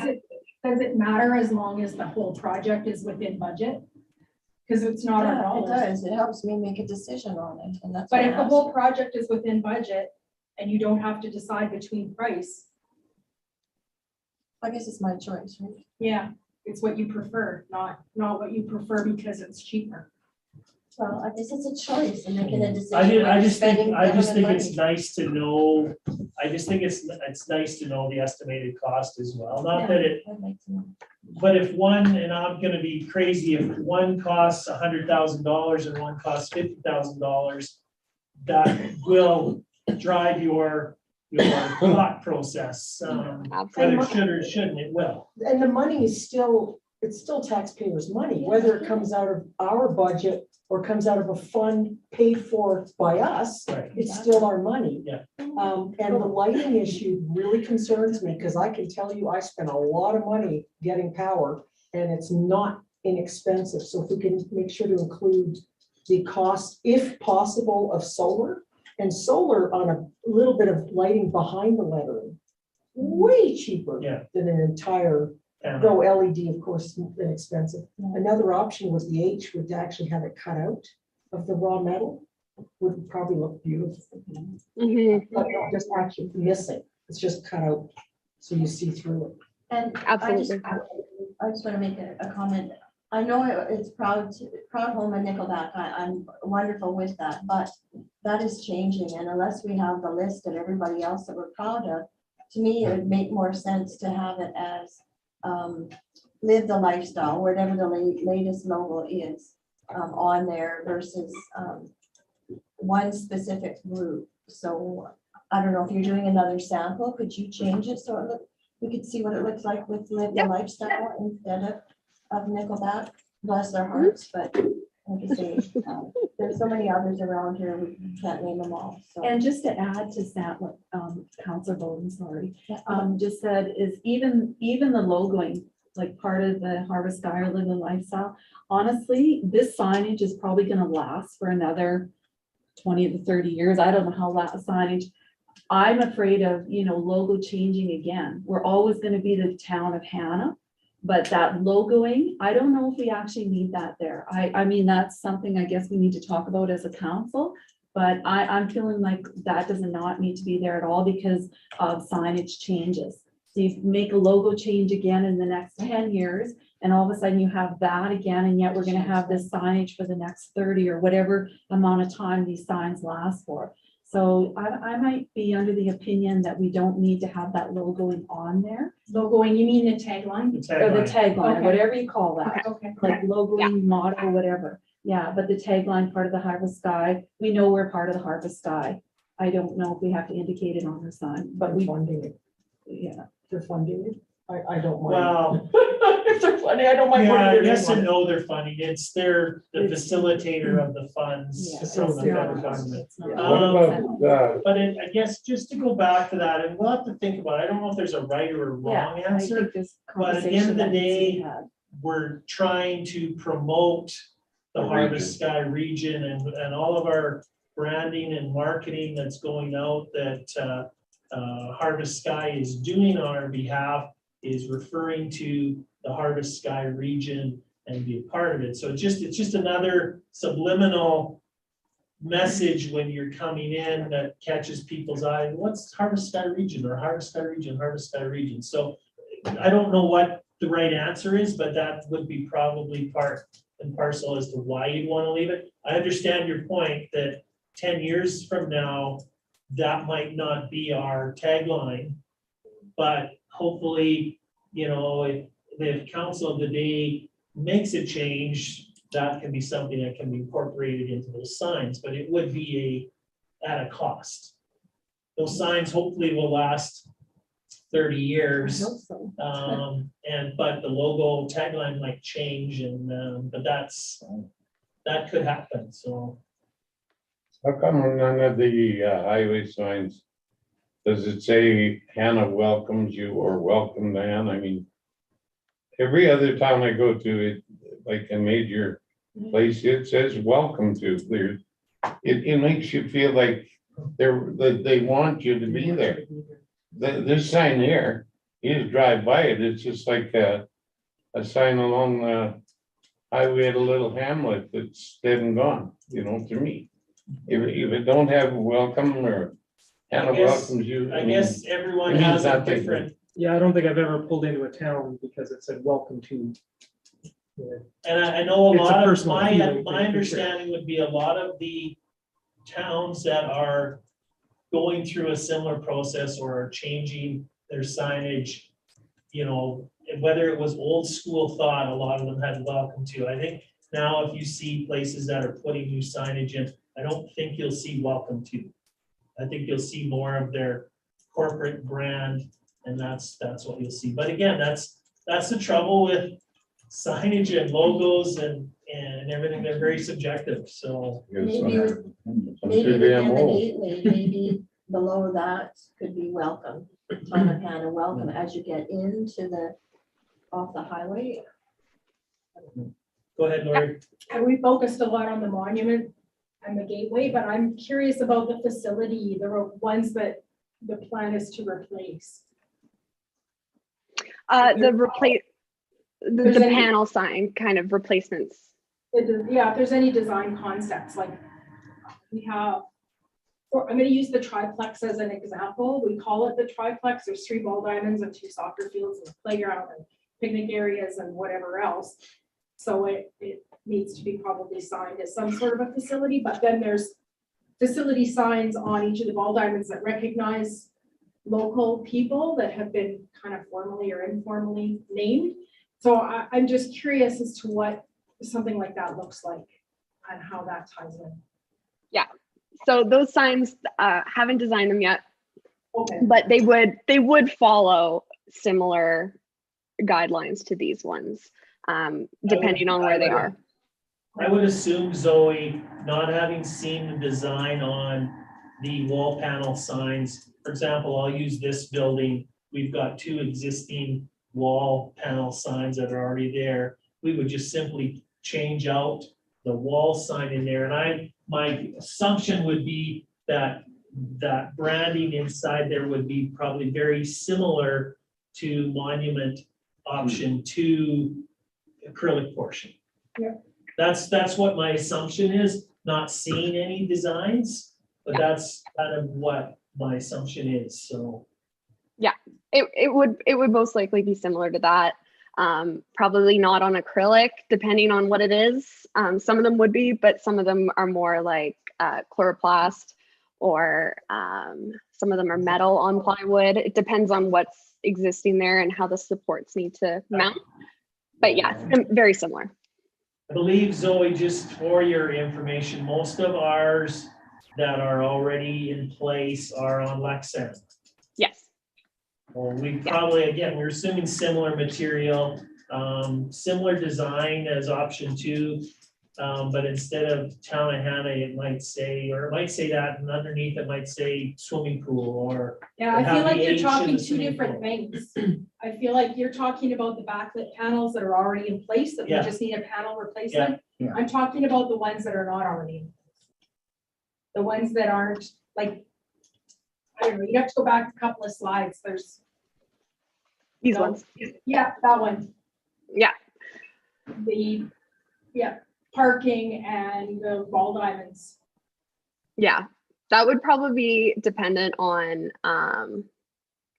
Does it matter as long as the whole project is within budget? Because it's not our Yeah, it dollars. does. It helps me make a decision on it, and that's. But what if the I'm whole project is within budget and you don't have to decide between price, I guess it's my choice, right? yeah, it's what you prefer, not what you prefer because it's cheaper. Well, I guess it's a choice and making a decision. I just think government it's money. nice to know, I just think it's nice to know the estimated cost as well, not that it, I'd like to know. but if one, and I'm gonna be crazy, if one costs $100,000 and one costs $50,000, that will drive your thought process, whether Absolutely. it should or shouldn't, it will. And the money is still, it's still taxpayers' money, whether it comes out of our budget or comes out of a fund paid for by us, Right. it's still our money. Yeah. And the lighting issue really concerns me, because I can tell you, I spent a lot of money getting power, and it's not inexpensive. So if we can make sure to include the cost, if possible, of solar, and solar on a little bit of lighting behind the lettering, way cheaper Yeah. than an entire, And though LED, of course, inexpensive. Yeah. Another option was the H would actually have it cut out of the raw metal, would probably look beautiful. Mhm. But not just actually missing, it's just cut out, so you see through it. And Absolutely. I just want to make a comment. I know it's proud home in Nickelback. I'm wonderful with that, but that is changing. And unless we have the list of everybody else that we're proud of, to me, it would make more sense to have it as live the lifestyle, whatever the latest logo is on there versus one specific group. So I don't know if you're doing another sample, could you change it so it look, we could see what it looks like with live the Yeah. lifestyle instead of Nickelback, bless their hearts, but like I say, there's so many others around here, we can't name them all, so. And just to add to that, what Counselor Bowden, sorry, Yeah. just said is even the logoing, like part of the Harvest Sky or Live the Lifestyle. Honestly, this signage is probably gonna last for another 20 to 30 years. I don't know how that signage. I'm afraid of, logo changing again. We're always gonna be the town of Hannah. But that logoing, I don't know if we actually need that there. I mean, that's something I guess we need to talk about as a council. But I'm feeling like that does not need to be there at all because of signage changes. So you make a logo change again in the next 10 years, and all of a sudden you have that again, and yet we're gonna have this signage for the next 30 or whatever amount of time these signs last for. So I might be under the opinion that we don't need to have that logoing on there, Logoing, you mean the tagline? or the tagline, Okay. whatever you call that. Okay. Like logoing, motto, whatever. Yeah, but the tagline part of the Harvest Sky, we know we're part of the Harvest Sky. I don't know if we have to indicate it on the sign, but But we, funding it, yeah. they're funding it, I don't mind. Well, If they're funding, I don't mind. yeah, putting their yes name and on it. no, they're funding. They're the It's- facilitator of the funds Yeah, from the it's not federal us. government. It's not- Yeah. Um, What about, But I guess just to go back to that, and we'll have to think about it. I don't know if there's a right or a Yeah, wrong I answer. think this but at the end of conversation the that needs to be day, had. We're trying to promote the The Harvest Sky region and all of our branding and marketing that's going out that Harvest Sky is doing on our behalf is referring to the Harvest Sky region and be a part of it. So it's just another subliminal message when you're coming in that catches people's eye. What's Harvest Sky region or Harvest Sky region, Harvest Sky region? So I don't know what the right answer is, but that would be probably part and parcel as to why you'd want to leave it. I understand your point that 10 years from now, that might not be our tagline. But hopefully, if council of the day makes a change, that can be something that can be incorporated into those signs, but it would be at a cost. those signs hopefully will last 30 I years. hope so. But the logo tagline might change but that could happen, so. How come none of the highway signs, does it say Hannah welcomes you or welcome to Hannah? I mean, every other town I go to, it, like a major place, it says welcome to. It makes you feel like that they want you to be there. This sign here, you just drive by it, it's just like a sign along the highway at a little hamlet that's dead and gone, you know, to me. If it don't have welcome or Hannah guess- welcomes you. I mean, guess everyone it means has a nothing. different, Yeah, I don't think I've ever pulled into a town because it said welcome to. Yeah. and I know a It's a lot of, personal feeling thing, for my sure. understanding would be a lot of the towns that are going through a similar process or are changing their signage, you know, whether it was old school thought, a lot of them had welcome to. I think now if you see places that are putting new signage in, I don't think you'll see welcome to. I think you'll see more of their corporate brand, and that's what you'll see. But again, that's the trouble with signage and logos and everything. They're very subjective, so. Maybe, I'm maybe too damn within the old. gateway, maybe below that could be welcome, Town of Hannah, welcome as you get into off the highway. Go ahead, Lori. And we focused a lot on the monument and the gateway, but I'm curious about the facility, the ones that the plan is to replace. The There's the any- panel sign kind of replacements. Yeah, if there's any design concepts, like we have, or I'm gonna use the triplex as an example. We call it the triplex. There's 3 ball diamonds and 2 soccer fields and a playground and picnic areas and whatever else. So it needs to be probably signed as some sort of a facility, but then there's facility signs on each of the ball diamonds that recognize local people that have been kind of formally or informally named. So I'm just curious as to what something like that looks like and how that ties in. So those signs, haven't designed them yet, Okay. but they would follow similar guidelines to these ones, depending on where they are. I would assume, Zoe, not having seen the design on the wall panel signs, for example, I'll use this building. We've got 2 existing wall panel signs that are already there. We would just simply change out the wall sign in there. And my assumption would be that branding inside there would be probably very similar to monument option 2 acrylic portion. Yep. That's what my assumption is, not seeing any designs, but that's kind of what my assumption is, so. It would most likely be similar to that. Probably not on acrylic, depending on what it is. Some of them would be, but some of them are more like chloroplast, or some of them are metal on plywood. It depends on what's existing there and how the supports need to mount. But yeah, very similar. I believe, Zoe, just for your information, most of ours that are already in place are on Lexan. Yes. Well, we probably, again, we're assuming similar material, similar design as option 2. But instead of Town of Hannah, it might say that, and underneath it might say swimming pool or. Yeah, I have feel like the you're H in talking the 2 swimming different pool. things. I feel like you're talking about the backlit panels that are already in place, that we Yeah. just need a panel replacement. Yeah. I'm talking about the ones that are not already in place. The ones that aren't, like, I don't know, you have to go back a couple of slides. There's, These No. ones. yeah, that one. Yeah. Parking and the ball diamonds. Yeah, that would probably be dependent on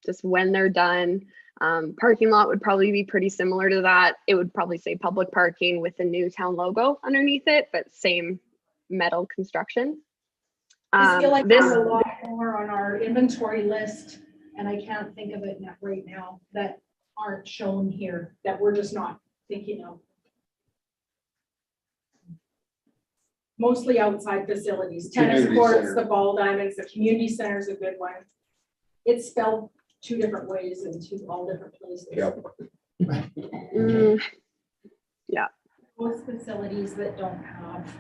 just when they're done. Parking lot would probably be pretty similar to that. It would probably say public parking with the new town logo underneath it, but same metal construction. I feel like This, there's a lot more on our inventory list, and I can't think of it right now, that aren't shown here, that we're just not thinking of. mostly outside facilities, tennis Community courts, center. the ball diamonds, the community center is a good one. It's spelled 2 different ways in all different places. Yep. Mm, Most facilities that don't have.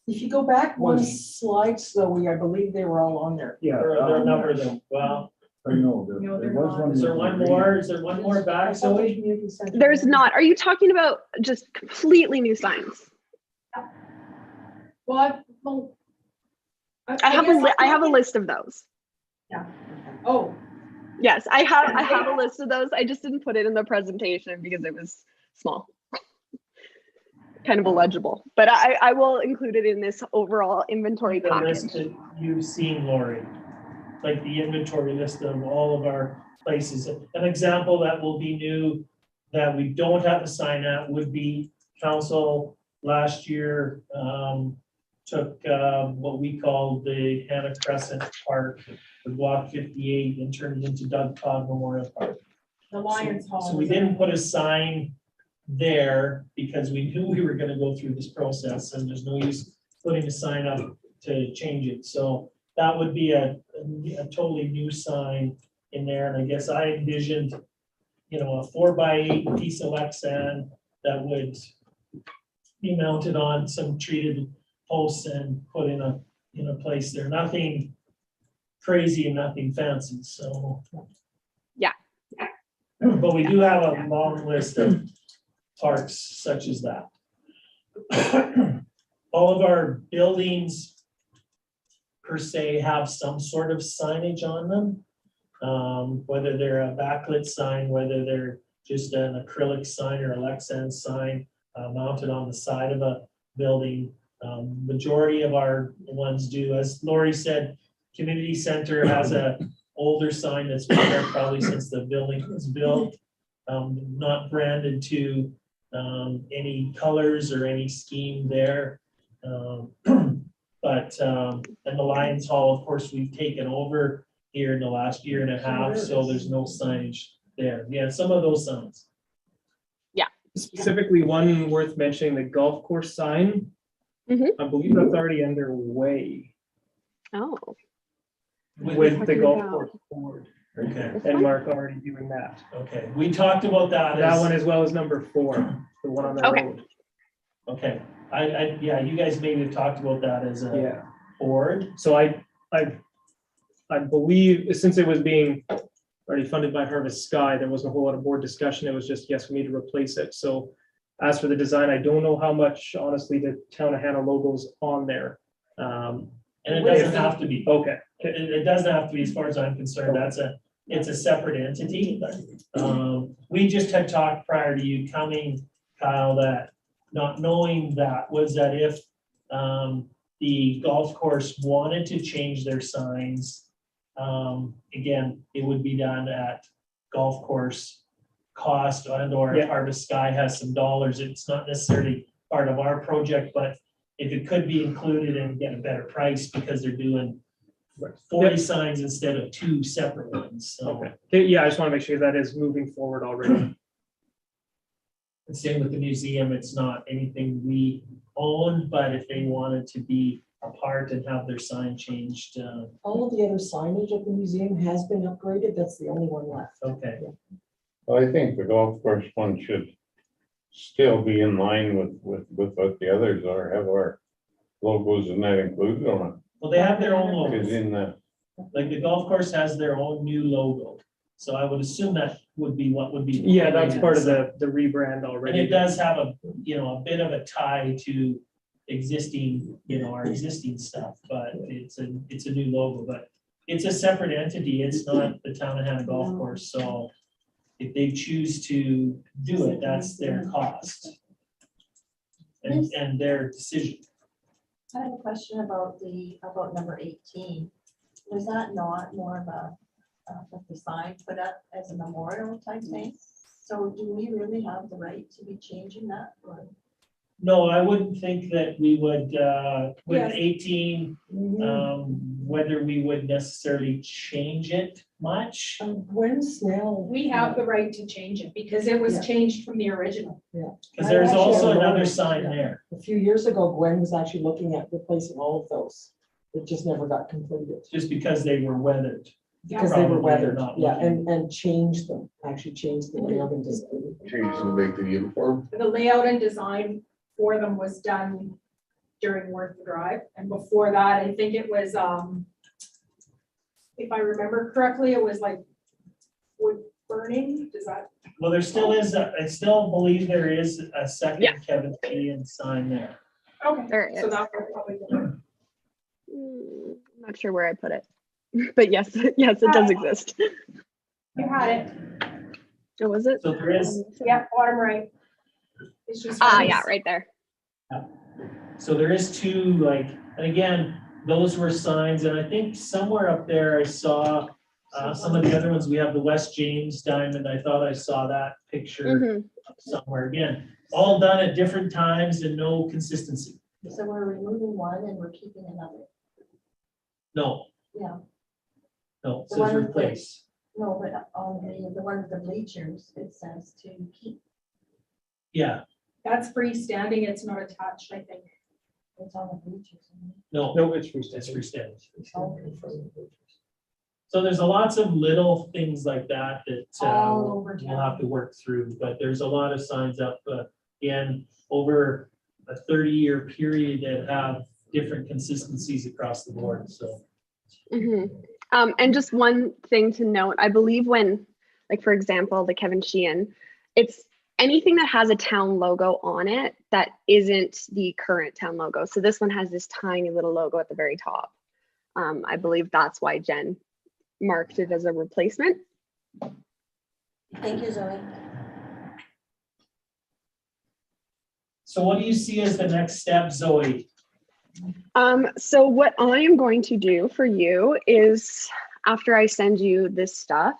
If you go back one slide, Zoe, I believe they were all on there. Yeah. There are a number of them. Well, I know, No, there they're was not. one. is there with one the more? green. Is there one more back, I thought the Zoe? community center there's was- not. Are you talking about just completely new signs? Well, I have a list of those. Oh, Yes, I have a list of those. I just didn't put it in the presentation because it was small. Kind of illegible, but I will include it in this overall inventory The list package. that you've seen, Lori, like the inventory list of all of our places. An example that will be new, that we don't have a sign at, would be council last year took what we call the Hannah Crescent Park, the Block 58, and turned it into Doug Todd Memorial Park. the Lions Hall. So we didn't put a sign there because we knew we were gonna go through this process, and there's no use putting a sign up to change it. So that would be a totally new sign in there, and I guess I envisioned, a 4x8 piece of Lexan that would be mounted on some treated posts and put in a place there. Nothing crazy and nothing fancy, so. Yeah. But we do have a long list of parks such as that. All of our buildings per se have some sort of signage on them. Whether they're a backlit sign, whether they're just an acrylic sign or a Lexan sign mounted on the side of a building. Majority of our ones do, as Lori said, community center has a older sign that's been there probably since the building was built. Not branded to any colors or any scheme there. But and the Lions Hall, of course, we've taken over here in the last year and a half, so there's no signage there. Yeah, some of those signs. Specifically, one worth mentioning, the golf course sign. Mhm. I believe that's already underway Oh, with the Talking golf about- course board. Okay, this And one? Mark already doing that. okay. We talked about that. That as- one as well as number 4, the one on the Okay. road. Okay, yeah, you guys maybe have talked about that as a Yeah. board. So I believe since it was being already funded by Harvest Sky, there wasn't a whole lot of board discussion. It was just, yes, we need to replace it. So as for the design, I don't know how much, honestly, the Town of Hannah logo's on there. And it doesn't have to be. Okay, It doesn't have to be, as far as I'm concerned, it's a separate entity. We just had talked prior to you coming, Kyle, that not knowing that was that if the golf course wanted to change their signs, again, it would be done at golf course cost, and or if Yeah. Harvest Sky has some dollars, it's not necessarily part of our project, but if it could be included and get a better price because they're doing 40 signs instead of 2 separate ones, so. okay. Yeah, I just want to make sure that is moving forward already. And same with the museum, it's not anything we own, but if they wanted to be a part and have their sign changed, All of the other signage at the museum has been upgraded. That's the only one left. okay. Well, I think the golf course one should still be in line with what the others are, have our logos and that included on Well, they have their own it. Because logos, in the, like the golf course has their own new logo. So I would assume that would be what would be. Yeah, that's part of the rebrand And already. it does have a bit of a tie to existing, our existing stuff, but it's a new logo, but it's a separate entity. It's not the Town of Hannah Golf Course, so if they choose to do it, that's their cost. And their decision. I have a question about number 18. Was that not more of a sign put up as a memorial type thing? So do we really have the right to be changing that? Or No, I wouldn't think that we would, with Yes. 18, whether we would necessarily change it much. Gwen Snell. We have the right to change it because it was Yeah. changed from the original. Because there's I actually also have another one, sign yeah. there. A few years ago, Gwen was actually looking at replacing all of those. It just never got completed Just because they were weathered. because they were Probably weathered, not yeah, looking. and changed them, actually changed the layout and design. Change and make the uniform. The layout and design for them was done during Worth Drive. And before that, I think it was, if I remember correctly, it was like wood burning. Does that? Well, there still is, I still believe there is a second Yeah. Kevin Sheehan sign there. Okay, There it so is. that was probably. the- I'm not sure where I put it, but yes, yes, it does exist. You had it. Oh, was it? So there is, Yeah, bottom right. It's just. Yeah, right there. so there is two, like, and again, those were signs, and I think somewhere up there I saw some of the other ones. We have the West James Diamond. I thought I saw that picture Mhm. somewhere. Again, all done at different times and no consistency. So we're removing one and we're keeping another. No. Yeah. No, it The says one with the- replace. No, but on the one with the bleachers, it says to keep. Yeah, That's freestanding. It's not attached, I think. It's on the bleachers. isn't it? no, No, it's it's freestanding. freestanding. So there's a lots of little things like that that All over we'll have to work through, but there's a lot of signs up, again, over a 30-year period that have different consistencies across the board, so. Mhm. And just one thing to note, I believe when, like, for example, the Kevin Sheehan, it's anything that has a town logo on it that isn't the current town logo. So this one has this tiny little logo at the very top. I believe that's why Jen marked it as a replacement. Thank you, Zoe. So what do you see as the next step, Zoe? So what I am going to do for you is after I send you this stuff,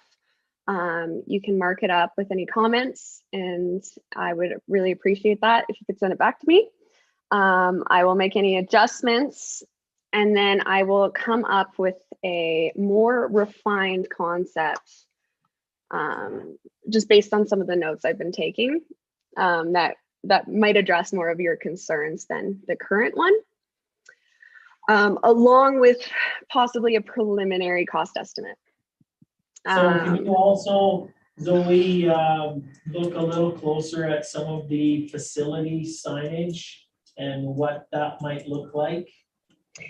you can mark it up with any comments, and I would really appreciate that if you could send it back to me. I will make any adjustments, and then I will come up with a more refined concept, just based on some of the notes I've been taking, that might address more of your concerns than the current one. Along with possibly a preliminary cost estimate. So can you also, Zoe, look a little closer at some of the facility signage and what that might look like?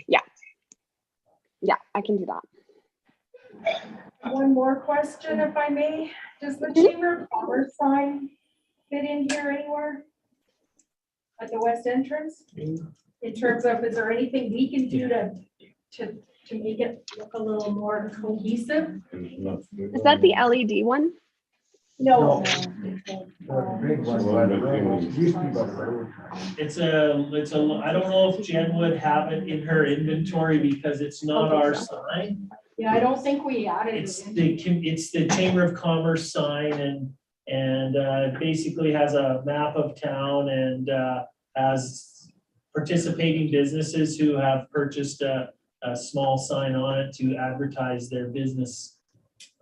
Yeah, I can do that. One more question, if I may. Does the Chamber of Commerce sign fit in here anywhere? At the west entrance? In terms of, is there anything we can do to make it look a little more cohesive? Is that the LED one? No. It's a, I don't know if Jen would have it in her inventory because it's not our sign. Yeah, I don't think we added It's it. it's the Chamber of Commerce sign and it basically has a map of town and has participating businesses who have purchased a small sign on it to advertise their business.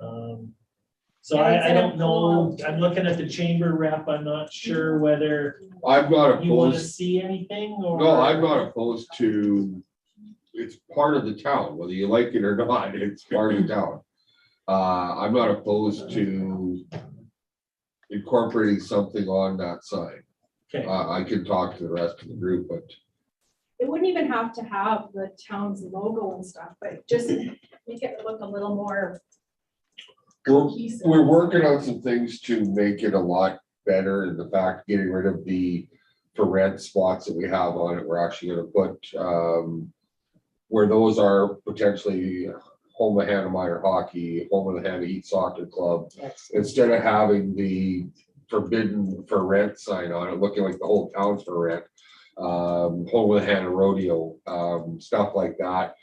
So And it's I in a don't know, font. I'm looking at the chamber rep, I'm not sure whether I'm not you want to opposed, see anything or. no, I'm not opposed to, it's part of the town, whether you like it or not, it's part of the town. I'm not opposed to incorporating something on that sign. Okay. I can talk to the rest of the group, but It wouldn't even have to have the town's logo and stuff, but just make it look a little more cohesive. we're working on some things to make it a lot better, and the fact, getting rid of the for rent spots that we have on it, we're actually gonna put, where those are potentially home of Hannah Minor Hockey, home of the Hannah Heat Soccer Club, instead of having the forbidden for rent sign on it, looking like the whole town's for rent. Home of the Hannah Rodeo, stuff like that.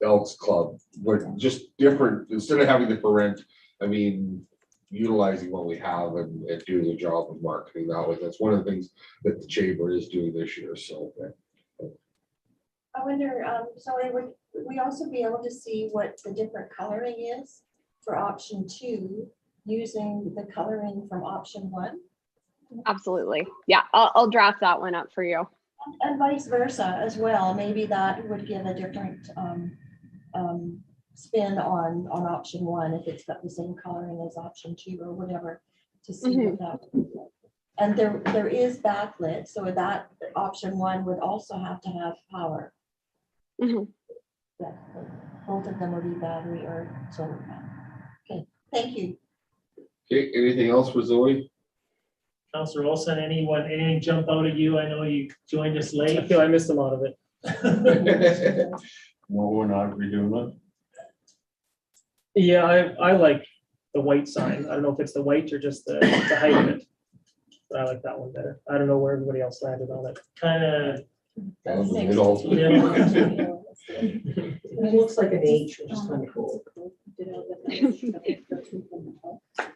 Elks Club, but just different, instead of having the for rent, I mean, utilizing what we have and doing a job of marketing that way. That's one of the things that the chamber is doing this year, so. I wonder, Zoe, would we also be able to see what the different coloring is for option 2 using the coloring from option 1? Absolutely. Yeah, I'll draft that one up for you. And vice versa as well. Maybe that would give a different spin on option 1 if it's got the same coloring as option 2 or whatever to see what that would look like. And there is backlit, so that option 1 would also have to have power. Mhm. Yeah, both of them would be battery or solar panel. Okay, thank you. Okay, anything else for Zoe? Counselor Olson, anything jump out at you? I know you joined us I late. feel I missed a lot of it. Well, we're not redoing it. Yeah, I like the white sign. I don't know if it's the white or just the height of it. But I like that one better. I don't know where everybody else landed on it. Kind of, Down the middle. It looks like an H, which is kind of cool.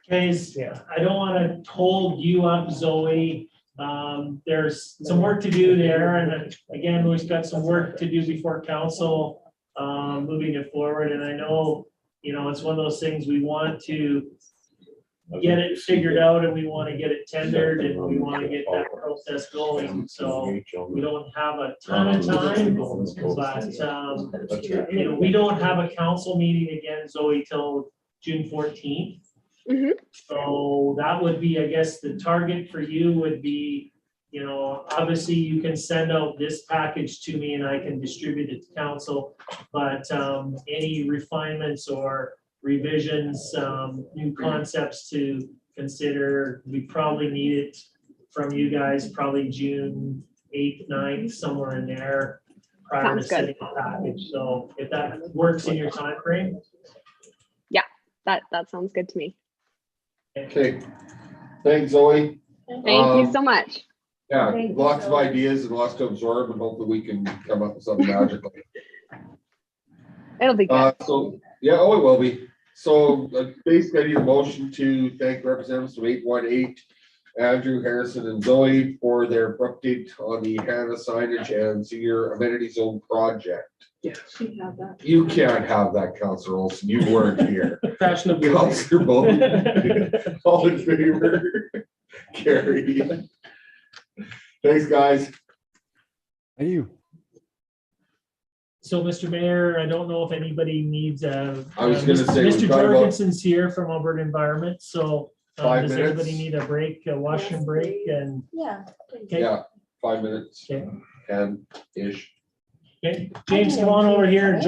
guys, Yeah. I don't want to hold you up, Zoe. There's some work to do there, and again, we've got some work to do before council, moving it forward, and I know, it's one of those things we want to get it figured out, and we want to get it tendered, and we want to get that process going, so we don't have a ton of time, but, we don't have a council meeting again, Zoe, till June 14th. Mhm. So that would be, I guess, the target for you would be, obviously you can send out this package to me and I can distribute it to council. But any refinements or revisions, new concepts to consider, we probably need it from you guys, probably June 8th, 9th, somewhere in there, prior to Sounds good. setting the package. So if that works in your time frame. That sounds good to me. Okay, thanks, Zoe. Thank you so much. Yeah, Thank you, lots of Zoe. ideas and lots to absorb, and hopefully we can come up with something magical. It'll be good. So, yeah, oh, it will be. So basically, I need a motion to thank representatives from 818, Andrew, Harrison, and Zoe for their update on the Hannah signage and senior amenity zone project. She had that. You can't have that, Counselor Olson. You weren't here. Fashionably. Counselor Bowman, all in favor? Carrie. Thanks, guys. Hey, you. So, Mr. Mayor, I don't know if anybody needs, I was gonna say, we've Mr. got about- Jorgensen's here from Alberta Environment, so. 5 Does minutes. anybody need a break, a washroom break, and, Yeah. please. Okay. Yeah, 5 minutes, okay, 10-ish. okay, James, come on over here and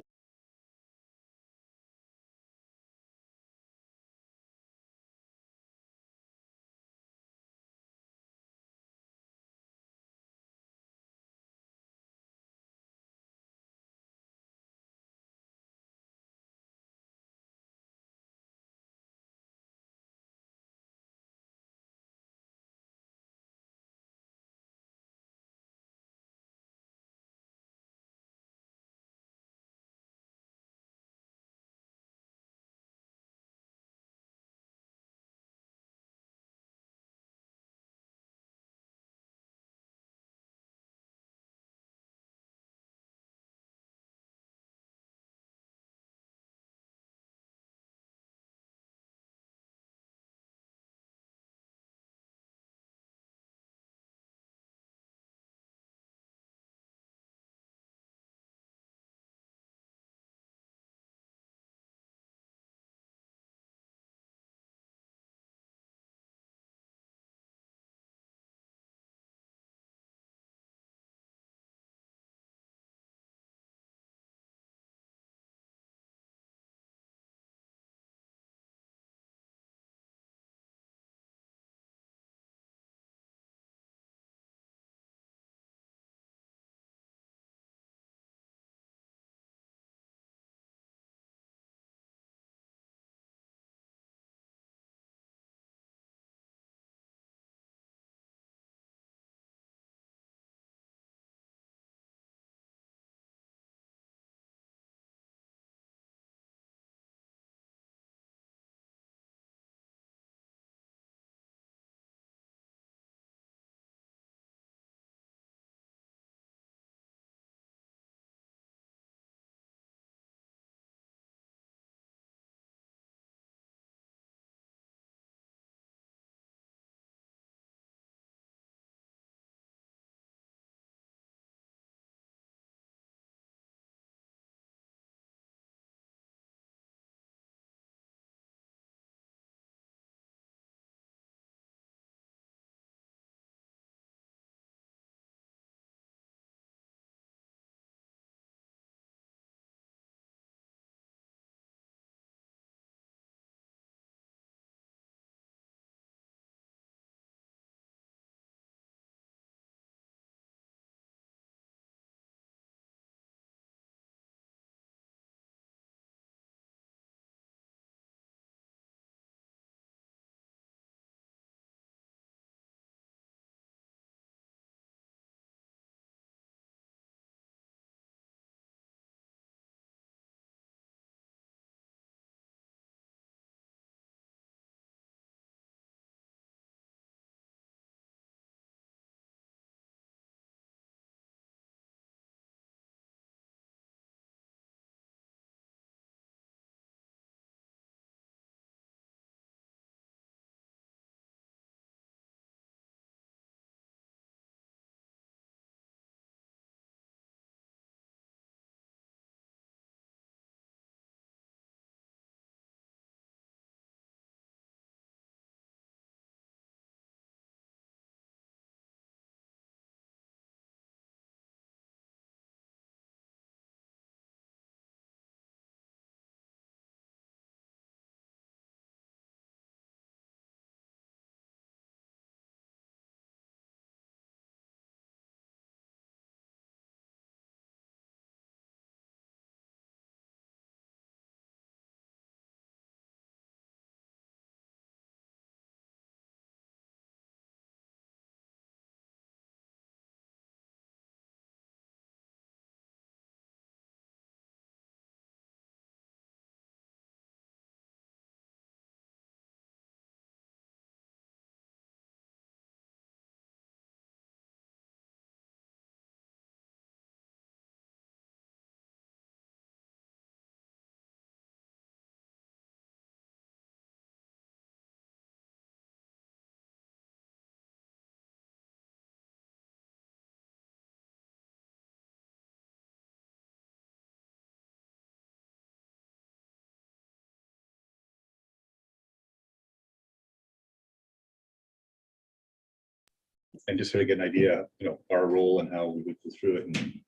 and just sort of get an idea, you know, our role and how we would go through it and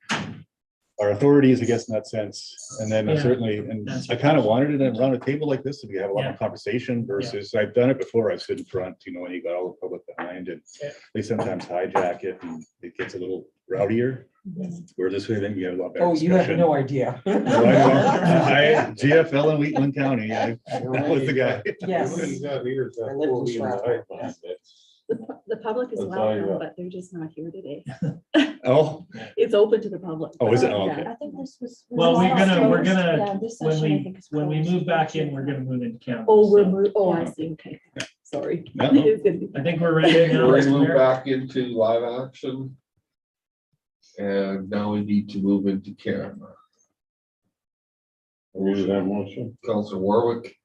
our authorities, I guess, in that sense. And then Yeah. certainly, and That's I kind of wanted it around a table like this, so we have a lot Yeah. more conversation versus I've done it before. I've stood in front, you know, when you got all the public behind it. Yeah. They sometimes hijack it and it gets a little rowdier. Where this way, then you have a lot better Oh, you have discussion. no idea. I, GFL in Wheatland County, I was the guy. Yes. Everybody's got ears that I lived in pull me in the Stratford. pipeline, that's- The public is That's all you welcome, got. but they're just not here today. Oh, It's open to the public. Oh, is it? Yeah. Oh, okay. I think this was. Well, we're closed. gonna- Yeah, this When session, I we, think, is when we closed. move back in, we're gonna move into camera. Oh, we're, so oh, I see, okay, sorry. No, no. It's gonna be- I think we're ready now. We're gonna Mr. move Mayor. back into live action. And now we need to move into camera. What was that motion? Counselor Warwick